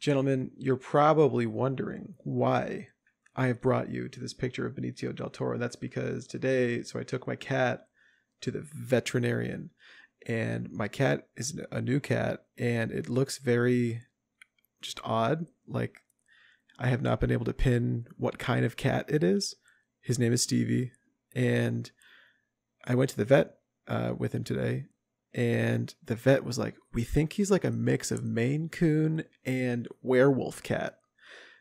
Gentlemen, you're probably wondering why I have brought you to this picture of Benicio del Toro. That's because today, I took my cat to the veterinarian, and my cat is a new cat, and it looks very just odd. Like, I have not been able to pin what kind of cat it is. His name is Stevie, and I went to the vet with him today, and the vet was like, we think he's like a mix of Maine Coon and werewolf cat.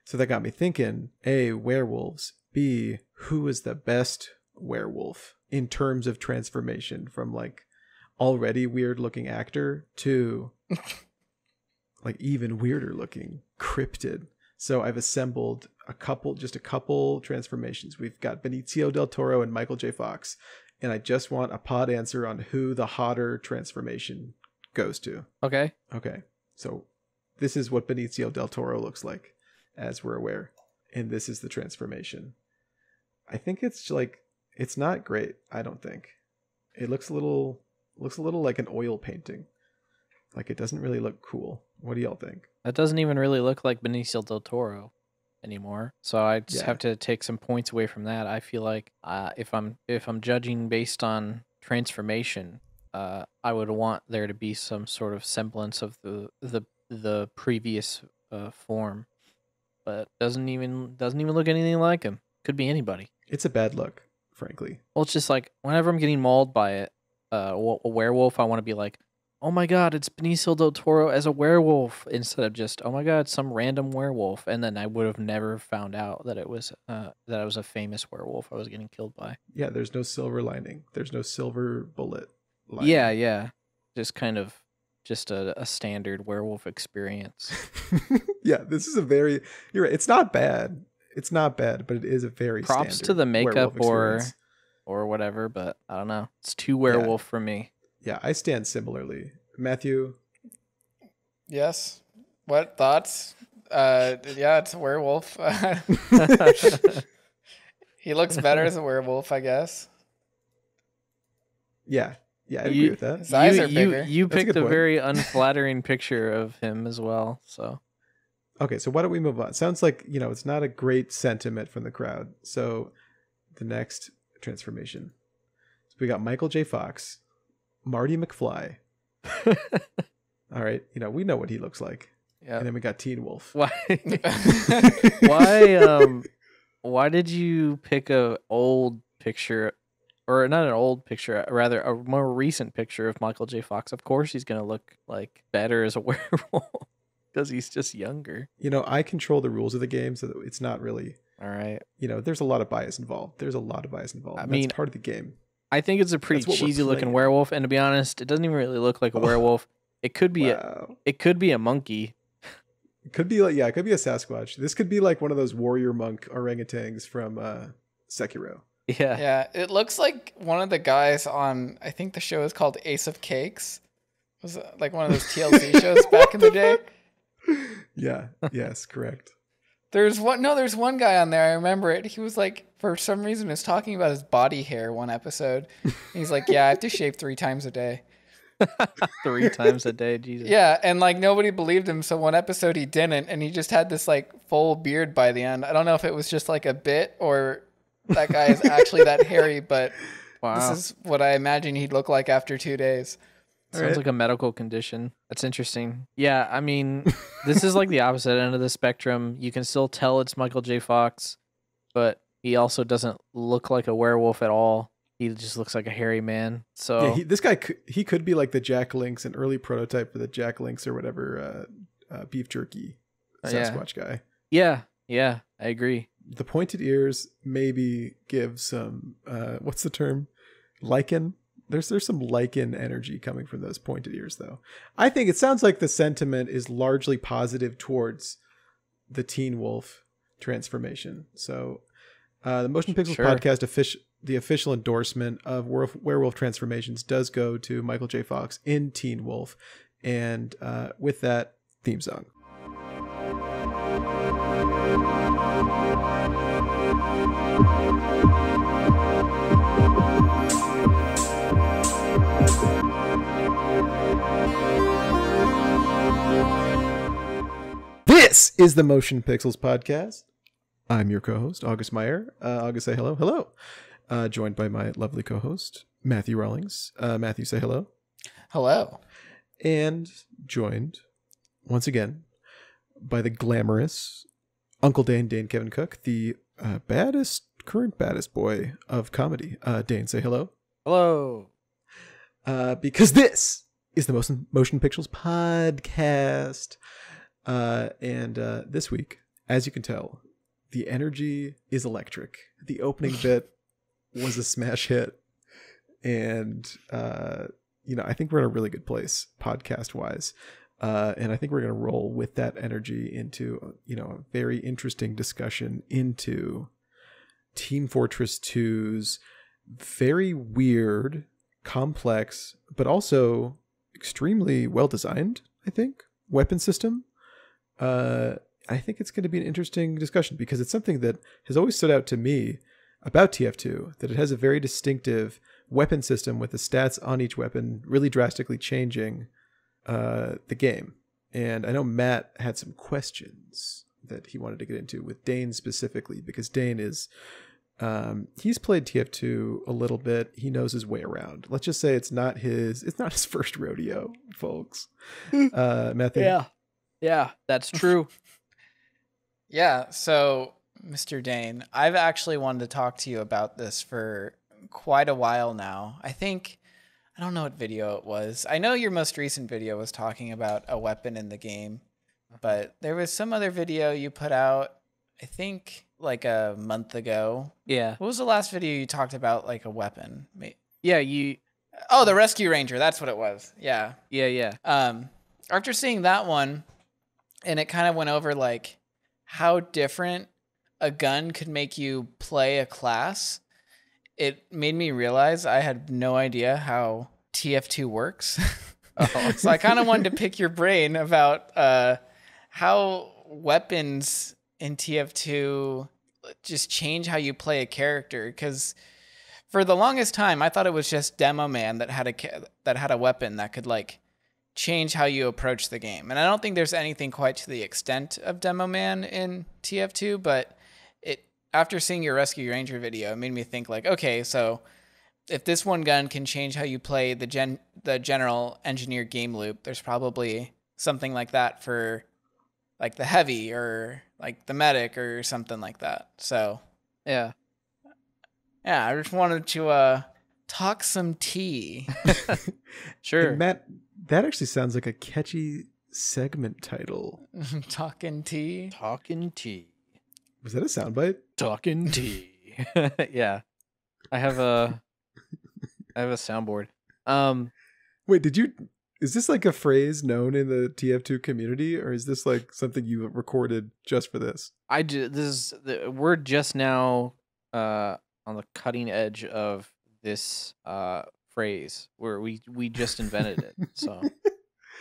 So that got me thinking, A, werewolves, B, who is the best werewolf in terms of transformation from like already weird looking actor to like even weirder looking cryptid. So I've assembled a couple transformations. We've got Benicio del Toro and Michael J. Fox. And I just want a pod answer on who the hotter transformation goes to. Okay. So this is what Benicio del Toro looks like, as we're aware. And this is the transformation. I think it's like, it's not great, I don't think. It looks a little like an oil painting. Like, it doesn't really look cool. What do y'all think? That doesn't even really look like Benicio del Toro anymore. So I just have to take some points away from that. I feel like if I'm judging based on transformation, I would want there to be some sort of semblance of the previous form, but doesn't even look anything like him. Could be anybody. It's a bad look, frankly. Well, it's just like whenever I'm getting mauled by it, a werewolf, I want to be like, oh my god, it's Benicio del Toro as a werewolf, instead of just, oh my god, some random werewolf. And then I would have never found out that it was a famous werewolf I was getting killed by. Yeah, there's no silver lining. There's no silver bullet lining. Yeah. Just kind of a standard werewolf experience. Yeah, this is you're right. It's not bad. But it is a very props standard to the makeup or whatever, but I don't know. It's too werewolf for me. Yeah, I stand similarly. Matthew? Yes. What thoughts? Yeah, it's a werewolf. He looks better as a werewolf, I guess. Yeah, I agree with that. His eyes are bigger. You picked a very unflattering picture of him as well, so. Okay, so why don't we move on? Sounds like, it's not a great sentiment from the crowd. So the next transformation. So we got Michael J. Fox, Marty McFly. All right, we know what he looks like. Yeah. And then we got Teen Wolf. Why why did you pick a old picture, or not an old picture, rather a more recent picture of Michael J. Fox? Of course he's going to look like better as a werewolf because he's just younger. I control the rules of the game, so that it's not really all right. There's a lot of bias involved. I mean, that's part of the game. I think it's a pretty cheesy looking werewolf, and to be honest, it doesn't even really look like a werewolf. It could be it could be a monkey. It could be it could be a Sasquatch. This could be like one of those warrior monk orangutans from Sekiro. Yeah, it looks like one of the guys on, I think the show is called Ace of Cakes. It was like one of those TLC shows back in the day. Yeah, yes, correct. There's one guy on there, I remember it. He was like, for some reason, was talking about his body hair one episode. He's like, yeah, I have to shave 3 times a day. 3 times a day, Jesus. Yeah, and like nobody believed him, so one episode he didn't, and he just had this like full beard by the end. I don't know if it was just like a bit or that guy is actually that hairy, but This is what I imagine he'd look like after 2 days. Sounds like a medical condition. That's interesting. Yeah, I mean, this is like the opposite end of the spectrum. You can still tell it's Michael J. Fox, but he also doesn't look like a werewolf at all. He just looks like a hairy man. So yeah, this guy, he could be like the Jack Lynx, an early prototype for the Jack Lynx or whatever beef jerky Sasquatch guy. Yeah, I agree. The pointed ears maybe give some, what's the term? Lichen? There's some lichen energy coming from those pointed ears, though. I think it sounds like the sentiment is largely positive towards the Teen Wolf transformation. So the Motion Pixels podcast, the official endorsement of werewolf transformations does go to Michael J. Fox in Teen Wolf. And with that, theme song. This is the Motion Pixels podcast. I'm your co-host, August Meyer. August, say hello. Hello. Joined by my lovely co-host, Matthew Rawlings. Matthew, say hello. Hello. And joined, once again, by the glamorous Uncle Dane Kevin Cook, the current baddest boy of comedy. Dane, say hello. Hello. Because this is the Motion Pixels podcast. And this week, as you can tell, the energy is electric. The opening bit was a smash hit. And, I think we're in a really good place podcast-wise. And I think we're going to roll with that energy into, a very interesting discussion into Team Fortress 2's very weird, complex, but also extremely well-designed, I think, weapon system. I think it's going to be an interesting discussion because it's something that has always stood out to me about TF2, that it has a very distinctive weapon system with the stats on each weapon really drastically changing the game. And I know Matt had some questions that he wanted to get into with Dane specifically, because Dane is he's played TF2 a little bit. He knows his way around. Let's just say it's not his first rodeo, folks. Matthew. Yeah, that's true. Yeah, so Mr. Dane, I've actually wanted to talk to you about this for quite a while now. I don't know what video it was. I know your most recent video was talking about a weapon in the game, but there was some other video you put out, I think like a month ago. Yeah. What was the last video you talked about, like a weapon? Yeah, Oh, the Rescue Ranger, that's what it was. Yeah. Yeah. After seeing that one, and it kind of went over like how different a gun could make you play a class. It made me realize I had no idea how TF2 works. So I kind of wanted to pick your brain about how weapons in TF2 just change how you play a character. Because for the longest time, I thought it was just Demoman that had a weapon that could like change how you approach the game. And I don't think there's anything quite to the extent of Demoman in TF2, but after seeing your Rescue Ranger video, it made me think like, okay, so if this one gun can change how you play the general engineer game loop, there's probably something like that for like the heavy or like the medic or something like that. So yeah, I just wanted to talk some tea. Sure. And Matt, that actually sounds like a catchy segment title. Talkin' tea. Talkin' tea. Was that a soundbite? Talkin' tea. Yeah. I have a soundboard. Wait, is this like a phrase known in the TF2 community, or is this like something you recorded just for this? We're just now on the cutting edge of this phrase where we just invented it. So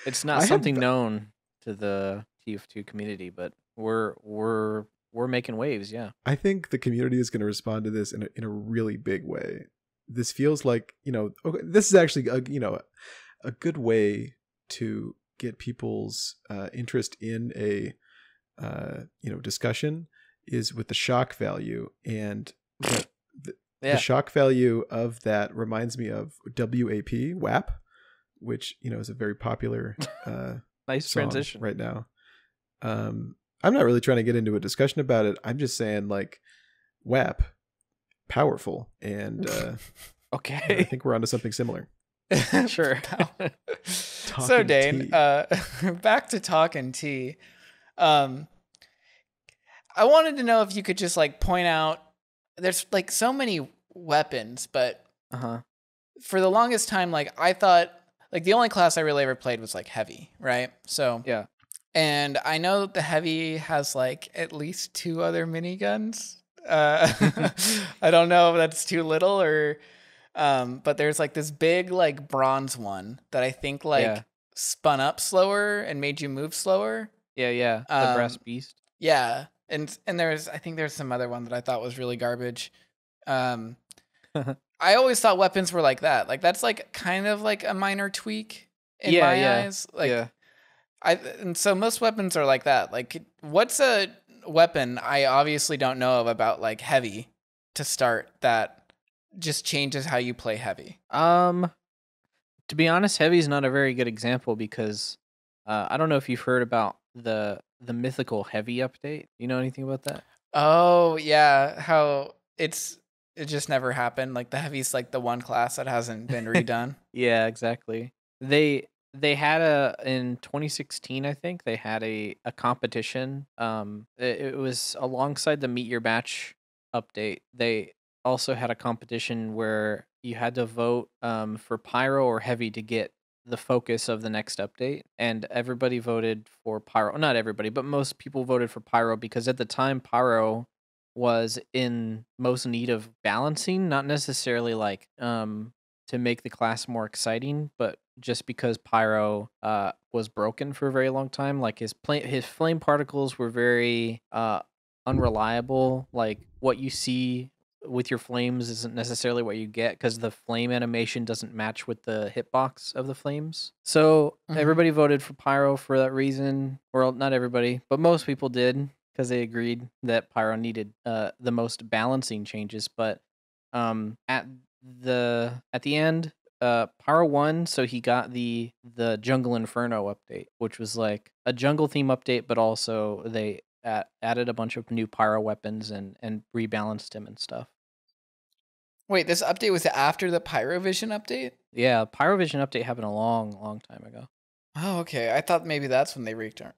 it's not something known to the TF2 community, but we're making waves. Yeah, I think the community is going to respond to this in a really big way. This feels like, okay, this is actually a good way to get people's interest in a discussion is with the shock value. And the shock value of that reminds me of WAP, which is a very popular nice transition right now. I'm not really trying to get into a discussion about it. I'm just saying like WAP, powerful, and okay, I think we're onto something similar. Sure. So Dane, back to talking tea. I wanted to know if you could just like point out, there's like so many weapons, but for the longest time, like I thought like the only class I really ever played was like heavy, right? So yeah. And I know that the heavy has like at least 2 other miniguns. I don't know if that's too little or, but there's like this big like bronze one that I think like spun up slower and made you move slower. Yeah. The brass beast. Yeah. And I think there's some other one that I thought was really garbage. I always thought weapons were like that. Like that's like kind of like a minor tweak in my eyes. Like And so most weapons are like that. Like, what's a weapon I obviously don't know of about like heavy to start that just changes how you play heavy? To be honest, heavy is not a very good example because I don't know if you've heard about the mythical heavy update. You know anything about that? Oh yeah, how it just never happened. Like the heavy's like the one class that hasn't been redone. Yeah, exactly. They had a in 2016, I think they had a competition. It was alongside the Meet Your Match update. They also had a competition where you had to vote for pyro or heavy to get the focus of the next update, and everybody voted for pyro. Not everybody, but most people voted for pyro because at the time pyro was in most need of balancing, not necessarily like to make the class more exciting, but just because pyro was broken for a very long time. Like his flame particles were very unreliable. Like what you see with your flames isn't necessarily what you get because the flame animation doesn't match with the hitbox of the flames. So everybody voted for pyro for that reason. Well, not everybody, but most people did because they agreed that pyro needed the most balancing changes. But at the end, pyro won, so he got the Jungle Inferno update, which was like a jungle theme update, but also they added a bunch of new pyro weapons and rebalanced him and stuff. Wait, this update was after the Pyrovision update? Yeah, Pyrovision update happened a long time ago. Oh, okay. I thought maybe that's when they reworked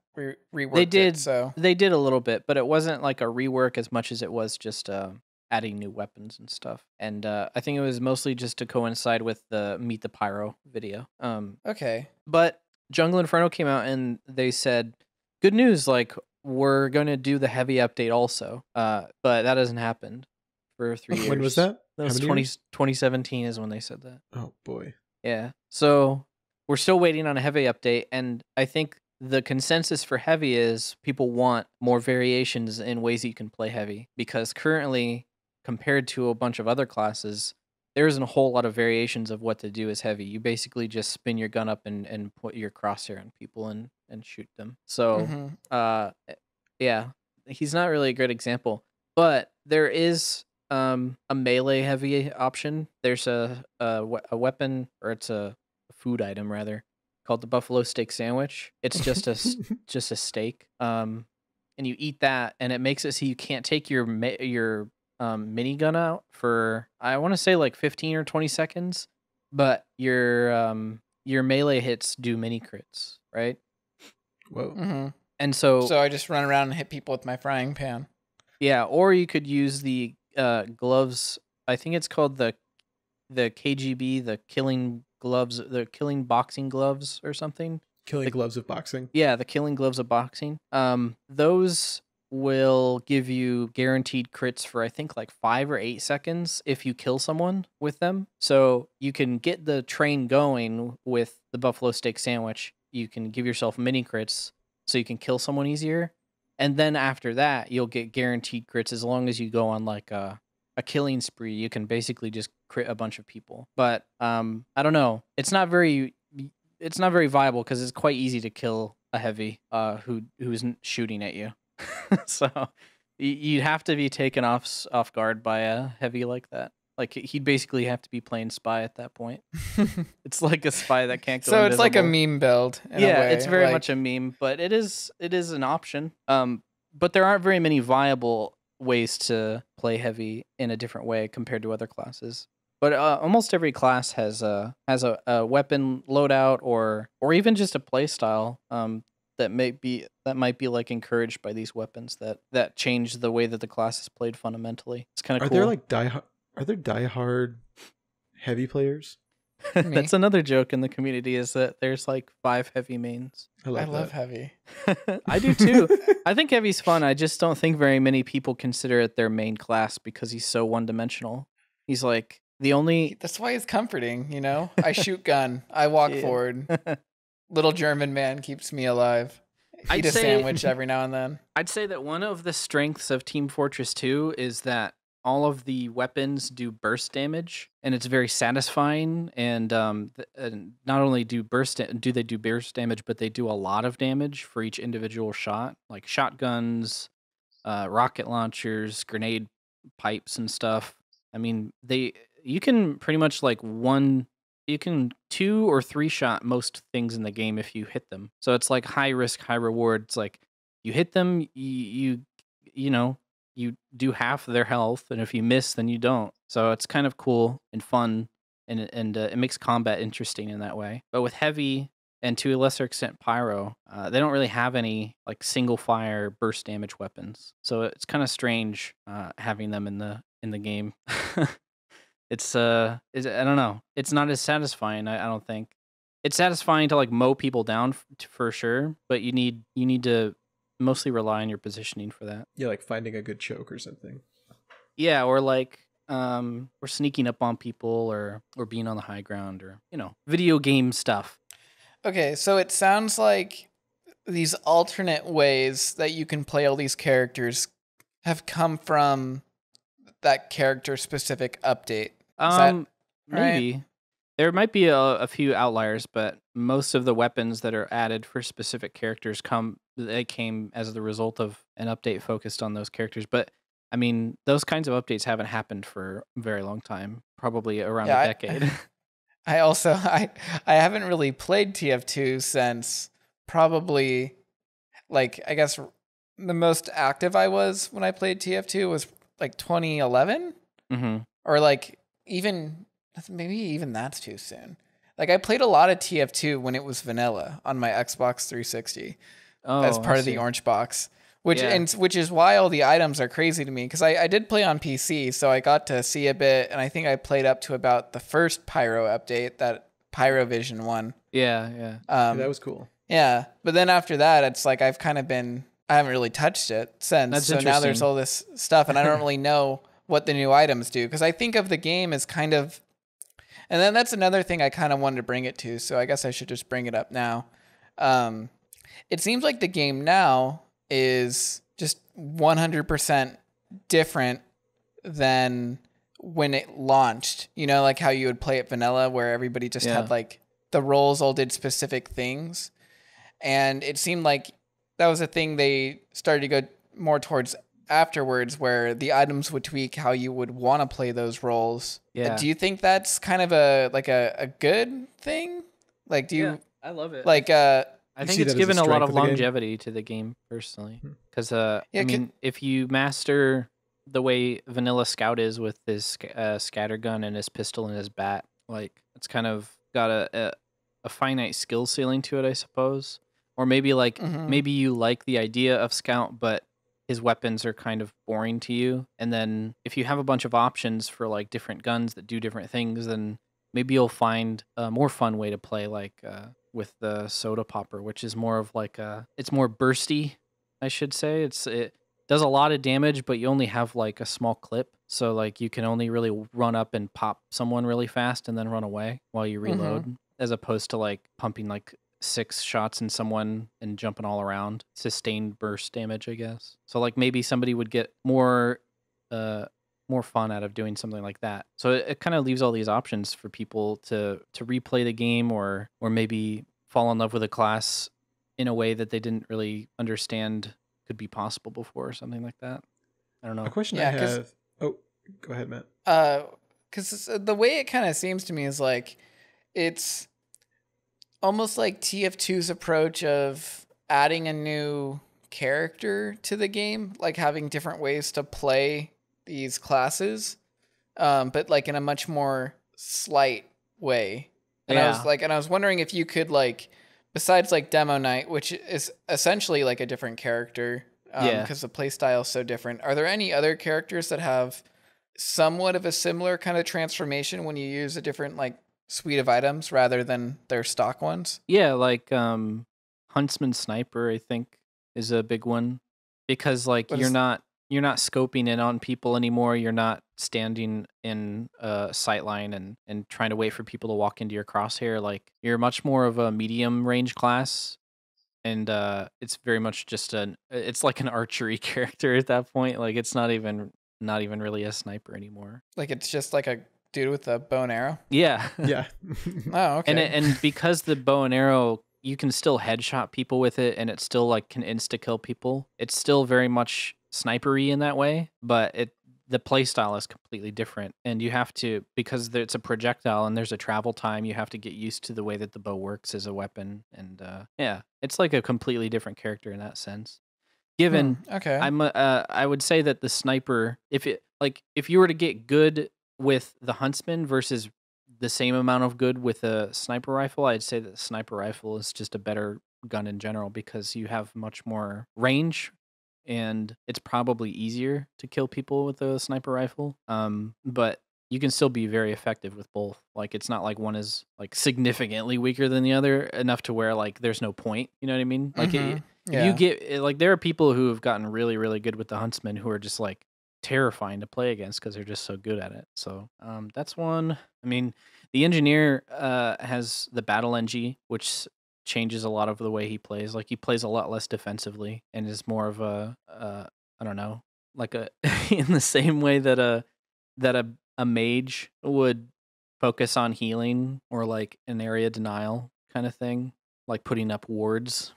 they did, it. So they did a little bit, but it wasn't like a rework as much as it was just adding new weapons and stuff. And I think it was mostly just to coincide with the Meet the Pyro video. Okay. But Jungle Inferno came out and they said, good news, like we're going to do the heavy update also. But that hasn't happened for 3 years. When was that? That was 2017 is when they said that. Oh boy. Yeah. So we're still waiting on a heavy update, and I think the consensus for heavy is people want more variations in ways that you can play heavy, because currently, compared to a bunch of other classes, there isn't a whole lot of variations of what to do as heavy. You basically just spin your gun up and put your crosshair on people and shoot them. So, yeah, he's not really a great example, but there is a melee heavy option. There's a weapon, or it's a food item rather, called the buffalo steak sandwich. It's just a just a steak, and you eat that, and it makes it so you can't take your minigun out for, I want to say, like 15 or 20 seconds, but your melee hits do mini crits, right? Whoa. And so I just run around and hit people with my frying pan. Yeah, or you could use the gloves. I think it's called the KGB, the killing gloves, the killing boxing gloves or something. Killing gloves of boxing. Yeah, the killing gloves of boxing. Those will give you guaranteed crits for I think like 5 or 8 seconds if you kill someone with them. So you can get the train going with the buffalo steak sandwich. You can give yourself mini crits so you can kill someone easier. And then after that, you'll get guaranteed crits as long as you go on like a killing spree. You can basically just crit a bunch of people. But I don't know. It's not very viable because it's quite easy to kill a heavy who's shooting at you. So you'd have to be taken off guard by a heavy like that. Like he'd basically have to be playing spy at that point. It's like a spy that can't go. So invisible. It's like a meme build. In a way. It's very much a meme, but it is an option. But there aren't very many viable ways to play heavy in a different way compared to other classes. But almost every class has a weapon loadout or even just a play style that might be like encouraged by these weapons that change the way that the class is played fundamentally. It's kind of cool. Are there diehard heavy players? That's another joke in the community, is that there's like 5 heavy mains. I love heavy. I do too. I think heavy's fun. I just don't think very many people consider it their main class because he's so one-dimensional. He's like the only... That's why he's comforting, you know? I shoot gun. I walk forward. Little German man keeps me alive. Eat a sandwich every now and then. I'd say that one of the strengths of Team Fortress 2 is that all of the weapons do burst damage, and it's very satisfying. And not only do they do burst damage, but they do a lot of damage for each individual shot, like shotguns, rocket launchers, grenade pipes, and stuff. I mean, you can pretty much you can 2 or 3 shot most things in the game if you hit them. So it's like high risk, high reward. It's like you hit them, you know, you do half their health, and if you miss, then you don't. So it's kind of cool and fun, and it makes combat interesting in that way. But with heavy and to a lesser extent pyro, they don't really have any like single fire burst damage weapons. So it's kind of strange having them in the game. I don't know. It's not as satisfying. I don't think it's satisfying to like mow people down for sure, but you need to mostly rely on your positioning for that. Yeah, like finding a good choke or something. Yeah, or like or sneaking up on people, or being on the high ground, or video game stuff. Okay, so it sounds like these alternate ways that you can play all these characters have come from that character specific update. Maybe. Right? There might be a few outliers, but most of the weapons that are added for specific characters came as the result of an update focused on those characters. But I mean, those kinds of updates haven't happened for a very long time, probably around a decade. I haven't really played TF2 since probably, like, I guess the most active I was when I played TF2 was like 2011, or like maybe even that's too soon. Like, I played a lot of TF2 when it was vanilla on my Xbox 360 as part of the orange box, which is why all the items are crazy to me, because I did play on PC, so I got to see a bit, and I think I played up to about the first Pyro update, that Pyrovision one. Yeah. That was cool. Yeah, but then after that, it's like I haven't really touched it since. That's so now there's all this stuff, and I don't really know what the new items do, because I think of the game as kind of, and then that's another thing I kind of wanted to bring it to, so I guess I should just bring it up now. It seems like the game now is just 100% different than when it launched. You know, like how you would play it vanilla, where everybody just had like the roles all did specific things. And it seemed like that was a thing they started to go more towards afterwards, where the items would tweak how you would want to play those roles. Yeah. Do you think that's kind of a good thing? Like, do you? Yeah, I love it. Like, I think it's given a lot of longevity to the game, personally. Because, I mean, if you master the way Vanilla Scout is with his scattergun and his pistol and his bat, like, it's kind of got a finite skill ceiling to it, I suppose. Or maybe, like, maybe you like the idea of Scout, but his weapons are kind of boring to you. And then if you have a bunch of options for, like, different guns that do different things, then maybe you'll find a more fun way to play, like, with the soda popper, which is more of like it's more bursty, I should say. It does a lot of damage, but you only have like a small clip, so like you can only really run up and pop someone really fast and then run away while you reload, as opposed to like pumping like 6 shots in someone and jumping all around. Sustained burst damage, I guess. So like maybe somebody would get more fun out of doing something like that. So it kind of leaves all these options for people to replay the game, or maybe fall in love with a class in a way that they didn't really understand could be possible before, or something like that. I don't know. A question I have. Oh, go ahead, Matt. Because the way it kind of seems to me is like it's almost like TF2's approach of adding a new character to the game, like having different ways to play these classes, but like in a much more slight way. And I was wondering if you could, like, besides like Demoknight, which is essentially like a different character, because the playstyle is so different. Are there any other characters that have somewhat of a similar kind of transformation when you use a different like suite of items rather than their stock ones? Yeah, like Huntsman Sniper, I think, is a big one, because like you're not scoping in on people anymore. You're not standing in a sight line and trying to wait for people to walk into your crosshair. Like, you're much more of a medium range class, and it's very much just it's like an archery character at that point. Like, it's not even not even really a sniper anymore. Like it's just like a dude with a bow and arrow? Yeah. Yeah. Oh, okay. And because the bow and arrow, you can still headshot people with it, and it still like can insta-kill people. It's still very much snipery in that way, but the play style is completely different, and you have to, because it's a projectile and there's a travel time, you have to get used to the way that the bow works as a weapon, and yeah, it's like a completely different character in that sense. Given okay. I would say that the sniper, if you were to get good with the huntsman versus the same amount of good with a sniper rifle, I'd say that the sniper rifle is just a better gun in general because you have much more range, and it's probably easier to kill people with a sniper rifle. But you can still be very effective with both. Like it's not like one is like significantly weaker than the other enough to where like there's no point. You know what I mean? Like if you get like, there are people who have gotten really, really good with the huntsman who are just like terrifying to play against because they're just so good at it. So that's one. I mean, the engineer has the battle NG, which changes a lot of the way he plays. Like he plays a lot less defensively and is more of a I don't know, like a in the same way that a mage would focus on healing or like an area denial kind of thing, like putting up wards.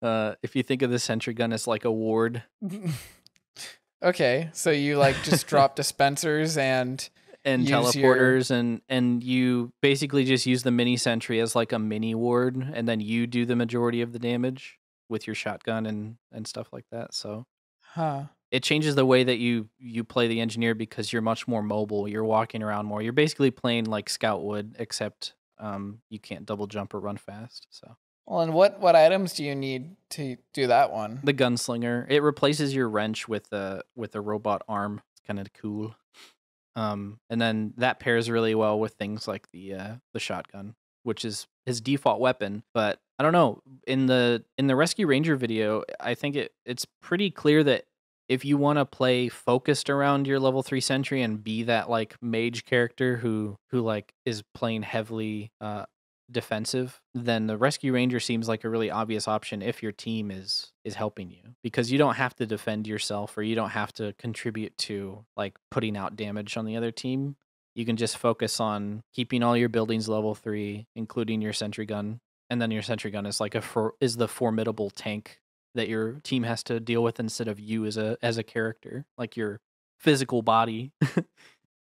If you think of the sentry gun as like a ward. Okay, so you like just drop dispensers and teleporters and you basically just use the mini sentry as like a mini ward, and then you do the majority of the damage with your shotgun and stuff like that. So it changes the way that you play the engineer because you're much more mobile. You're walking around more. You're basically playing like Scout would, except you can't double jump or run fast. So. Well, and what items do you need to do that one? The gunslinger. It replaces your wrench with a robot arm. It's kind of cool. And then that pairs really well with things like the shotgun, which is his default weapon. But I don't know, in the Rescue Ranger video, I think it's pretty clear that if you want to play focused around your level 3 sentry and be that like mage character who like is playing heavily defensive, then the Rescue Ranger seems like a really obvious option if your team is helping you, because you don't have to defend yourself or you don't have to contribute to like putting out damage on the other team. You can just focus on keeping all your buildings level 3, including your sentry gun, and then your sentry gun is like is the formidable tank that your team has to deal with instead of you as a character, like your physical body.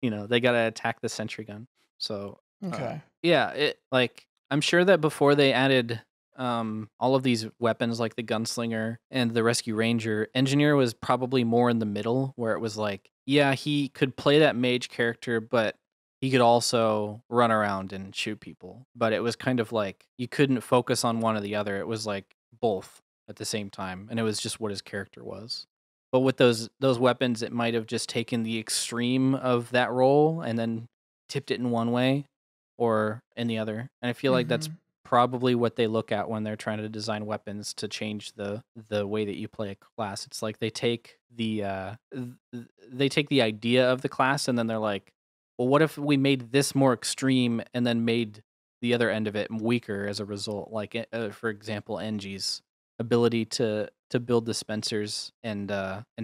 You know, they got to attack the sentry gun. So okay. Yeah, it like I'm sure that before they added all of these weapons like the gunslinger and the Rescue Ranger, engineer was probably more in the middle, where it was like, yeah, he could play that mage character, but he could also run around and shoot people. But it was kind of like you couldn't focus on one or the other. It was like both at the same time, and it was just what his character was. But with those weapons, it might have just taken the extreme of that role and then tipped it in one way or in the other. And I feel like that's probably what they look at when they're trying to design weapons to change the way that you play a class. It's like they take the idea of the class and then they're like, well, what if we made this more extreme and then made the other end of it weaker as a result? Like, for example, NG's ability to build dispensers and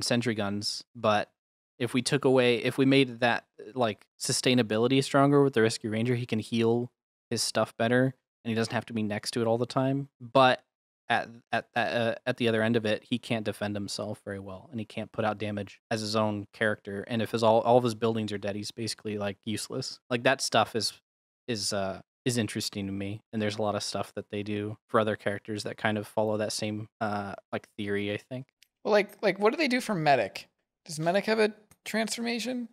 sentry guns, but if we made that like sustainability stronger with the Rescue Ranger, he can heal his stuff better and he doesn't have to be next to it all the time. But at the other end of it, he can't defend himself very well and he can't put out damage as his own character. And if all of his buildings are dead, he's basically like useless. Like that stuff is interesting to me, and there's a lot of stuff that they do for other characters that kind of follow that same like theory, I think. Well, like what do they do for Medic? Does Medic have a transformation?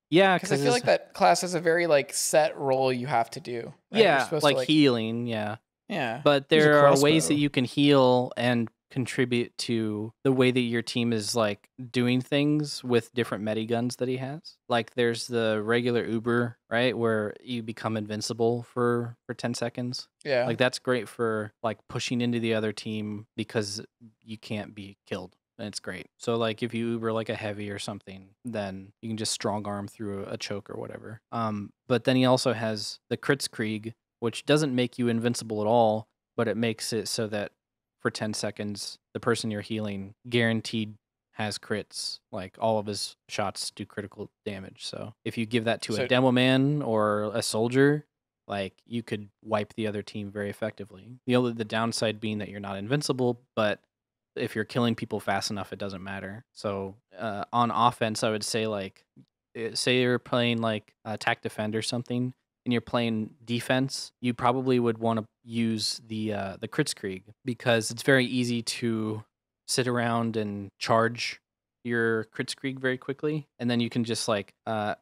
Yeah, because I feel like that class has a very like set role you have to do. Right? Yeah, like healing. Yeah. Yeah. But there are ways that you can heal and contribute to the way that your team is like doing things with different mediguns that he has. Like there's the regular Uber, right, where you become invincible for 10 seconds. Yeah. Like that's great for like pushing into the other team because you can't be killed. And it's great. So like if you Uber like a heavy or something, then you can just strong arm through a choke or whatever. But then he also has the Kritzkrieg, which doesn't make you invincible at all, but it makes it so that for 10 seconds, the person you're healing guaranteed has crits. Like all of his shots do critical damage. So if you give that to a Demoman or a soldier, like you could wipe the other team very effectively. The downside being that you're not invincible, but if you're killing people fast enough, it doesn't matter. So on offense, I would say like, say you're playing like attack defend or something, and you're playing defense, you probably would want to use the Kritzkrieg, because it's very easy to sit around and charge your Kritzkrieg very quickly, and then you can just like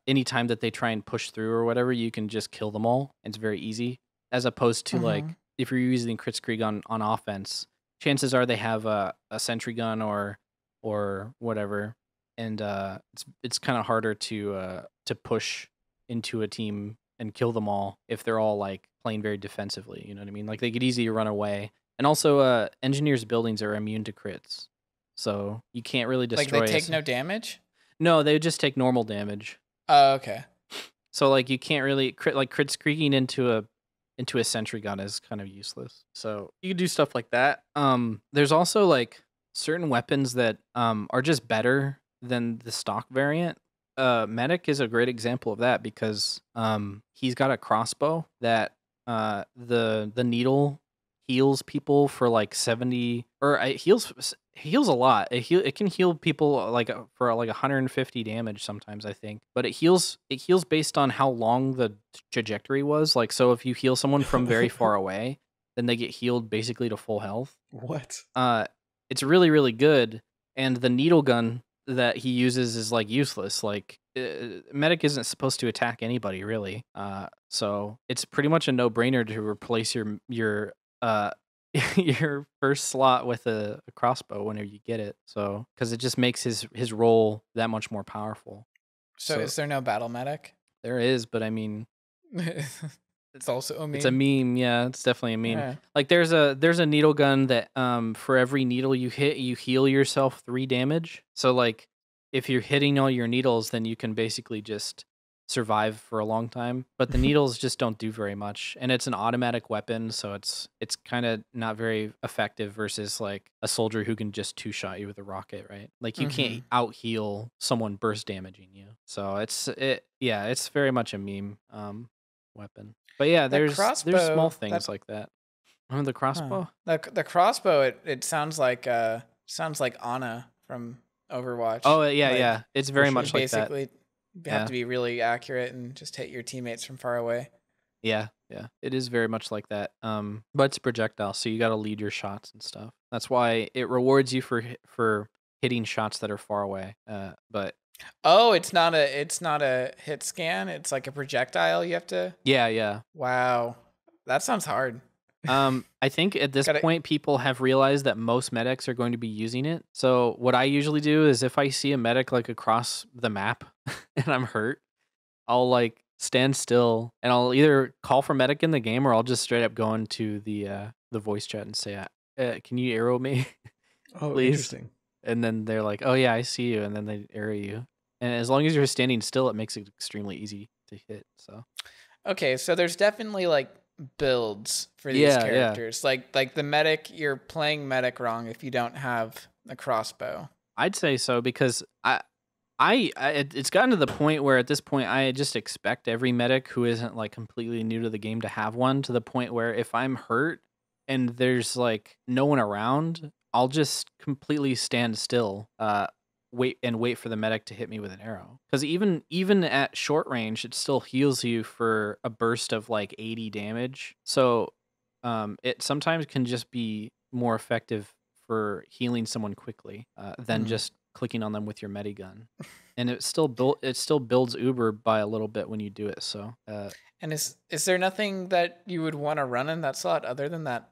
anytime that they try and push through or whatever, you can just kill them all. It's very easy, as opposed to like if you're using Kritzkrieg on offense, chances are they have a sentry gun or whatever, and it's kind of harder to push into a team and kill them all if they're all like playing very defensively. You know what I mean? Like they could easily run away. And also, engineers' buildings are immune to crits, so you can't really destroy. Like they take no damage? No, they just take normal damage. Oh, okay. So like you can't really Kritzkrieging into a sentry gun is kind of useless. So you can do stuff like that. There's also like certain weapons that are just better than the stock variant. Medic is a great example of that, because he's got a crossbow that the needle heals people for like 70, or it heals a lot. It can heal people like for like 150 damage sometimes, I think. But it heals based on how long the trajectory was. Like, so if you heal someone from very far away, then they get healed basically to full health. What? It's really, really good. And the needle gun that he uses is like useless. Like medic isn't supposed to attack anybody really. So it's pretty much a no-brainer to replace your your first slot with a crossbow whenever you get it. So because it just makes his role that much more powerful. So is there no battle medic? There is, but I mean, it's also a meme. It's a meme. Yeah, it's definitely a meme. Yeah. Like there's a needle gun that for every needle you hit, you heal yourself 3 damage. So like if you're hitting all your needles, then you can basically just survive for a long time. But the needles just don't do very much, and it's an automatic weapon, so it's kind of not very effective versus like a soldier who can just 2-shot you with a rocket, right? Like you can't out heal someone burst damaging you. So it's very much a meme weapon. But yeah, there's small things like that. Oh, the crossbow. The crossbow. It sounds like Ana from Overwatch. Oh yeah. It's very much like that. Basically, you have to be really accurate and just hit your teammates from far away. Yeah. It is very much like that. But it's projectile, so you got to lead your shots and stuff. That's why it rewards you for hitting shots that are far away. But it's not a hit scan. It's like a projectile. You have to. Yeah. Wow, that sounds hard. I think at this point people have realized that most medics are going to be using it. So what I usually do is if I see a medic like across the map and I'm hurt, I'll like stand still and I'll either call for medic in the game, or I'll just straight up go into the voice chat and say, "Can you arrow me?" Oh, please? Interesting. And then they're like, "Oh yeah, I see you," and then they arrow you. And as long as you're standing still, it makes it extremely easy to hit. So okay, so there's definitely like builds for these characters. Yeah. Like the medic, you're playing medic wrong if you don't have a crossbow. I'd say so, because it's gotten to the point where at this point I just expect every medic who isn't like completely new to the game to have one, to the point where if I'm hurt and there's like no one around, I'll just completely stand still, wait for the medic to hit me with an arrow. Because even at short range, it still heals you for a burst of like 80 damage. So it sometimes can just be more effective for healing someone quickly than just clicking on them with your medigun. And it still builds Uber by a little bit when you do it. So and is there nothing that you would want to run in that slot other than that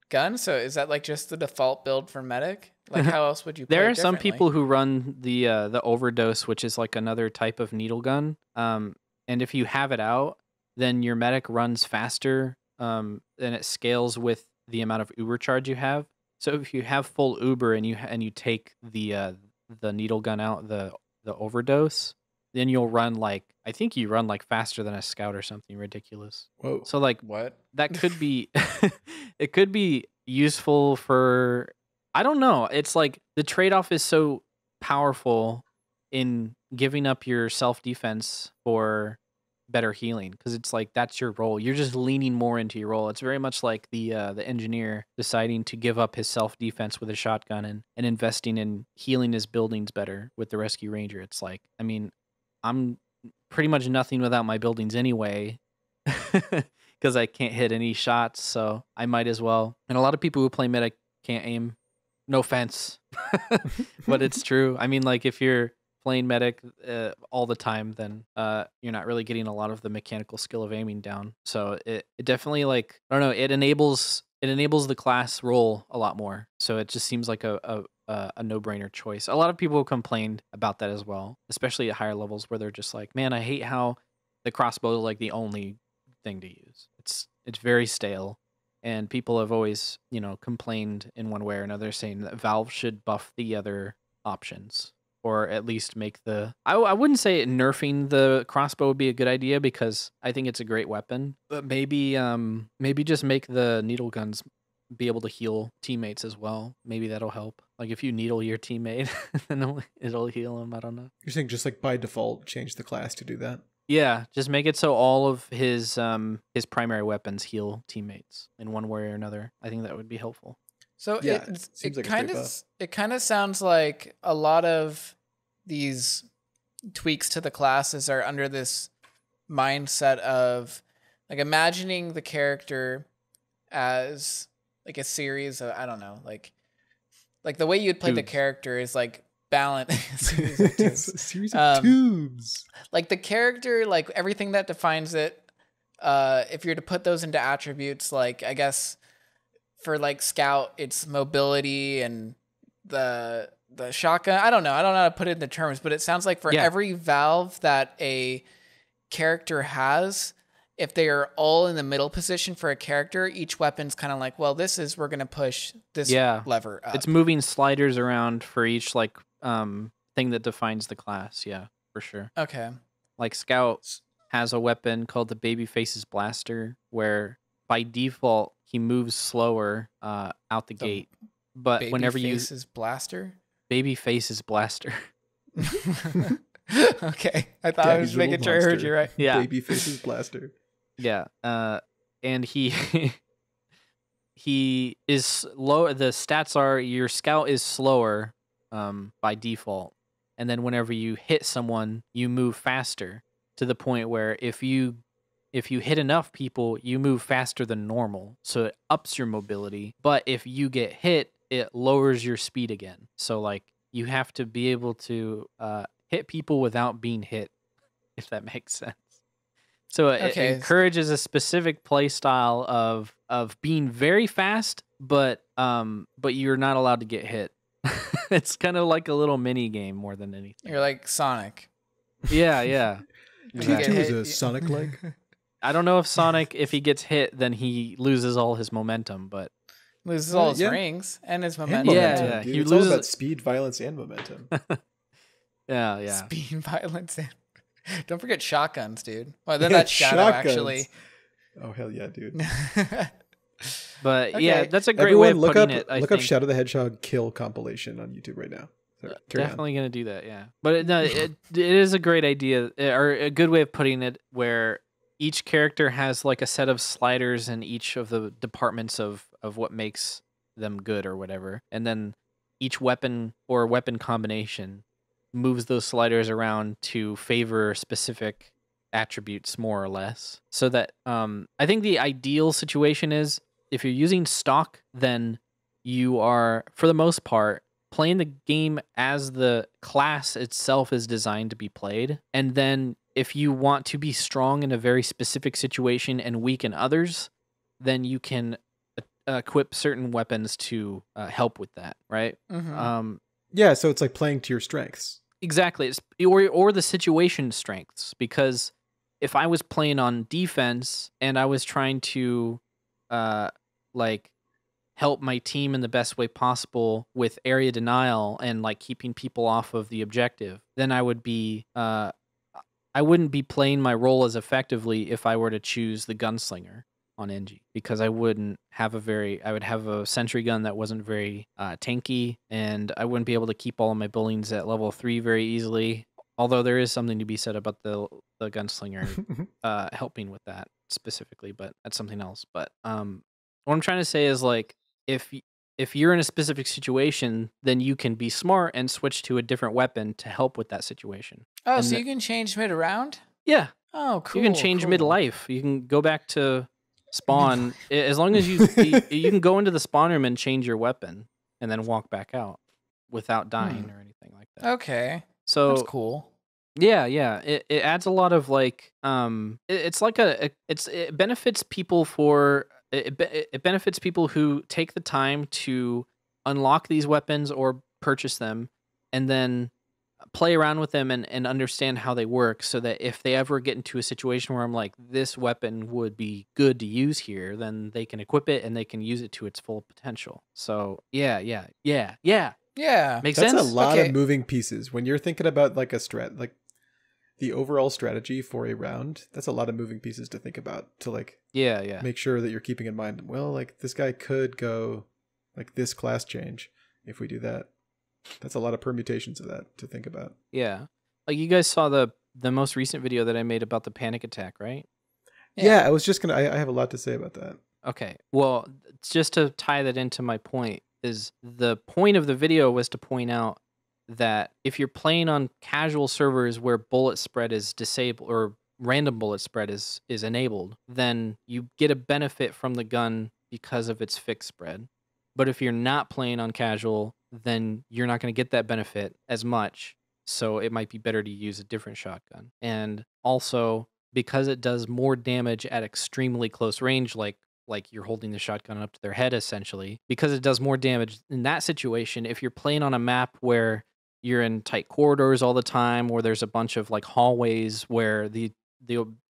gun? So is that like just the default build for medic? Like how else would you play There it are some differently? people who run the overdose, which is like another type of needle gun. And if you have it out, then your medic runs faster, and it scales with the amount of Uber charge you have. So if you have full Uber and you take the needle gun out, the overdose, then you'll run like, I think you run like faster than a scout or something ridiculous. Whoa. So like What? that could be it could be useful for, I don't know. It's like the trade-off is so powerful in giving up your self-defense for better healing, because it's like that's your role. You're just leaning more into your role. It's very much like the engineer deciding to give up his self-defense with a shotgun and investing in healing his buildings better with the rescue ranger. It's like, I mean, I'm pretty much nothing without my buildings anyway, because I can't hit any shots, so I might as well. And a lot of people who play medic can't aim. No offense, but it's true. I mean, like, if you're playing medic all the time, then you're not really getting a lot of the mechanical skill of aiming down. So it definitely, like, I don't know, it enables the class role a lot more. So it just seems like a no-brainer choice. A lot of people complained about that as well, especially at higher levels, where they're just like, man, I hate how the crossbow is like the only thing to use. It's very stale. And people have always, complained in one way or another, saying that Valve should buff the other options, or at least make the... I wouldn't say nerfing the crossbow would be a good idea, because I think it's a great weapon. But maybe just make the needle guns be able to heal teammates as well. Maybe that'll help. Like, if you needle your teammate, then it'll heal him. I don't know. You're saying just like by default, change the class to do that? Yeah, just make it so all of his primary weapons heal teammates in one way or another. I think that would be helpful. So yeah, it kind of sounds like a lot of these tweaks to the classes are under this mindset of like imagining the character as like a series of, I don't know, like the way you'd play the character is like balance. series of tubes. Like the character, like everything that defines it. If you're to put those into attributes, like I guess for like Scout, it's mobility, and the shotgun. I don't know how to put it into terms, but it sounds like for every valve that a character has, if they are all in the middle position for a character, each weapon's kind of like, well, we're gonna push this lever up. It's moving sliders around for each like thing that defines the class. Yeah, for sure. Okay. Like Scout has a weapon called the Babyface's Blaster, where by default he moves slower out the gate. But whenever you Babyface's Blaster? Babyface's Blaster. Okay. I thought I was making sure I heard you right. Yeah. Babyface's Blaster. Yeah. And he is slow. The stats are your Scout is slower by default. And then whenever you hit someone, you move faster, to the point where if you hit enough people, you move faster than normal. So it ups your mobility. But if you get hit, it lowers your speed again. So like you have to be able to hit people without being hit, if that makes sense. So it encourages a specific play style of being very fast, but you're not allowed to get hit. It's kind of like a little mini game more than anything. You're like Sonic. Yeah. Exactly. Is a Sonic like? I don't know if Sonic, if he gets hit, then he loses all his momentum, but loses all his rings and his momentum. Yeah. He loses all about speed, violence, and momentum. Yeah. Speed, violence, and don't forget shotguns, dude. Well, then that's Shadow actually. Oh hell yeah, dude. But yeah, that's a great way of putting it. Look up Shadow the Hedgehog kill compilation on YouTube right now. So, definitely gonna do that, yeah. But it is a great idea, or a good way of putting it, where each character has like a set of sliders in each of the departments of what makes them good or whatever, and then each weapon or weapon combination moves those sliders around to favor specific attributes more or less. So that I think the ideal situation is, if you're using stock, then you are, for the most part, playing the game as the class itself is designed to be played. And then if you want to be strong in a very specific situation and weak in others, then you can equip certain weapons to help with that, right? Mm-hmm. Yeah, so it's like playing to your strengths. Exactly. Or the situation strengths, because if I was playing on defense and I was trying to like help my team in the best way possible with area denial and like keeping people off of the objective, then I would be I wouldn't be playing my role as effectively if I were to choose the gunslinger. on NG because I would have a sentry gun that wasn't very tanky, and I wouldn't be able to keep all of my buildings at level 3 very easily. Although there is something to be said about the gunslinger helping with that specifically, but that's something else. But what I'm trying to say is like if you're in a specific situation, then you can be smart and switch to a different weapon to help with that situation. Oh, and so you can change mid-round? Yeah. Oh, cool. You can change mid-life. You can go back to spawn as long as you can go into the spawn room and change your weapon and then walk back out without dying or anything like that. Okay. So that's cool. Yeah. It adds a lot of like it's like it benefits people for it benefits people who take the time to unlock these weapons or purchase them and then play around with them and understand how they work so that if they ever get into a situation where I'm like, this weapon would be good to use here, then they can equip it and they can use it to its full potential. So yeah. Makes sense? That's a lot of moving pieces. When you're thinking about like like the overall strategy for a round, that's a lot of moving pieces to think about to like make sure that you're keeping in mind, well, like this guy could go like this class change if we do that. That's a lot of permutations of that to think about. Yeah. Like you guys saw the most recent video that I made about the panic attack, right? Yeah, I was just going to I have a lot to say about that. Okay. Well, just to tie that into my point is the point of the video was to point out that if you're playing on casual servers where bullet spread is disabled or random bullet spread is enabled, then you get a benefit from the gun because of its fixed spread. But if you're not playing on casual, then you're not going to get that benefit as much. So it might be better to use a different shotgun. And also, because it does more damage at extremely close range, like you're holding the shotgun up to their head, essentially, because it does more damage in that situation, if you're playing on a map where you're in tight corridors all the time, or there's a bunch of like hallways where the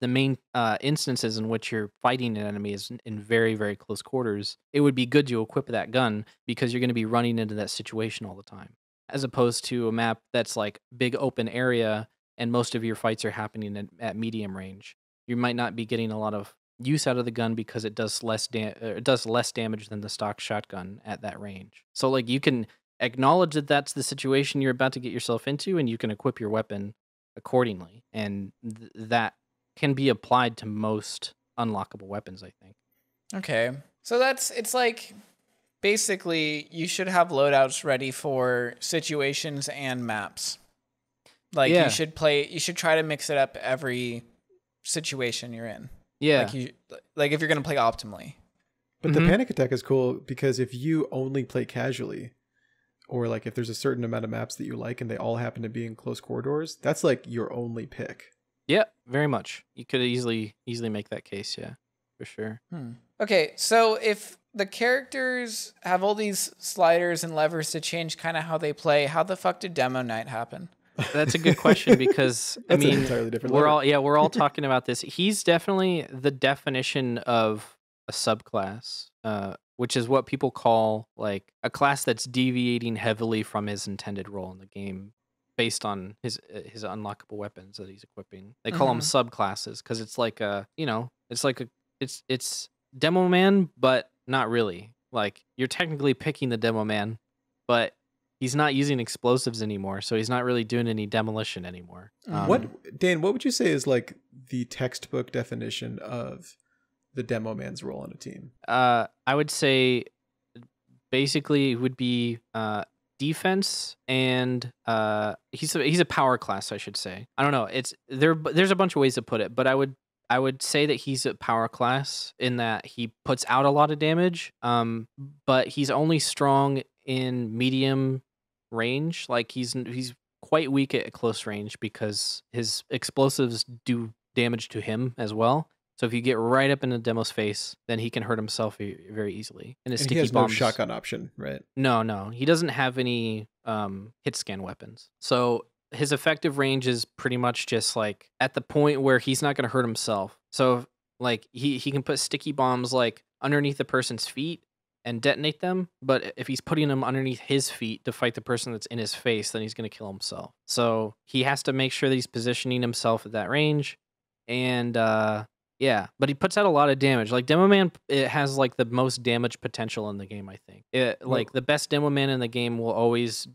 main instances in which you're fighting an enemy is in very, very close quarters, it would be good to equip that gun because you're going to be running into that situation all the time. As opposed to a map that's like big open area and most of your fights are happening at medium range. You might not be getting a lot of use out of the gun because it does less damage than the stock shotgun at that range. So like you can acknowledge that that's the situation you're about to get yourself into and you can equip your weapon accordingly. And that can be applied to most unlockable weapons, I think. Okay. So it's like basically you should have loadouts ready for situations and maps. Like you should try to mix it up every situation you're in. Yeah. Like if you're going to play optimally. But the panic attack is cool because if you only play casually, or like if there's a certain amount of maps that you like and they all happen to be in close corridors, that's like your only pick. Yeah, very much. You could easily make that case, yeah, for sure. Okay, so if the characters have all these sliders and levers to change kind of how they play, how the fuck did Demoknight happen? That's a good question because I mean, an entirely different we're all talking about this. He's definitely the definition of a subclass, which is what people call like a class that's deviating heavily from his intended role in the game based on his unlockable weapons that he's equipping. They call them subclasses because it's like it's Demoman, but not really. Like you're technically picking the Demoman, but he's not using explosives anymore, so he's not really doing any demolition anymore. Dane, what would you say is like the textbook definition of the Demoman's role on a team? I would say basically it would be defense and he's a power class, I should say. I don't know. There's a bunch of ways to put it, but I would say that he's a power class in that he puts out a lot of damage, but he's only strong in medium range. Like he's quite weak at close range because his explosives do damage to him as well. So if you get right up into Demo's face, then he can hurt himself very easily. And he has no shotgun option, right? No. He doesn't have any hit scan weapons. So his effective range is pretty much just like at the point where he's not going to hurt himself. So like he can put sticky bombs like underneath the person's feet and detonate them, but if he's putting them underneath his feet to fight the person that's in his face, then he's going to kill himself. So he has to make sure that he's positioning himself at that range. And Yeah, but he puts out a lot of damage. Like Demoman, it has like the most damage potential in the game. I think like the best Demoman in the game will always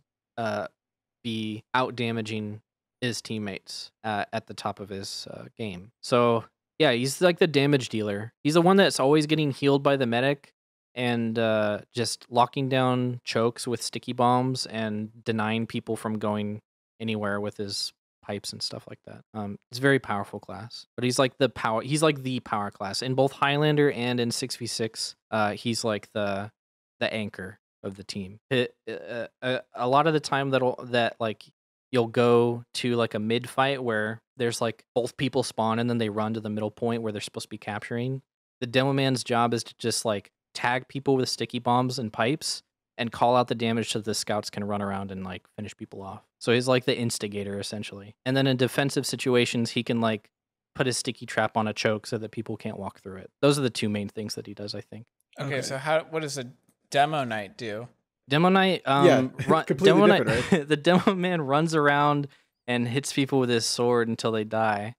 be out damaging his teammates at the top of his game. So yeah, he's like the damage dealer. He's the one that's always getting healed by the medic and just locking down chokes with sticky bombs and denying people from going anywhere with his pipes and stuff like that. It's a very powerful class, but he's like the power class in both Highlander and in 6v6. He's like the anchor of the team. A lot of the time that like you'll go to like a mid fight where there's like both people spawn and then they run to the middle point where they're supposed to be capturing. The Demoman's job is to just like tag people with sticky bombs and pipes and call out the damage so the scouts can run around and like finish people off. So he's like the instigator essentially. And then in defensive situations, he can like put his sticky trap on a choke so that people can't walk through it. Those are the two main things that he does, I think. Okay. So what does a Demoknight do? Demoknight, completely different, right? The Demoman runs around and hits people with his sword until they die.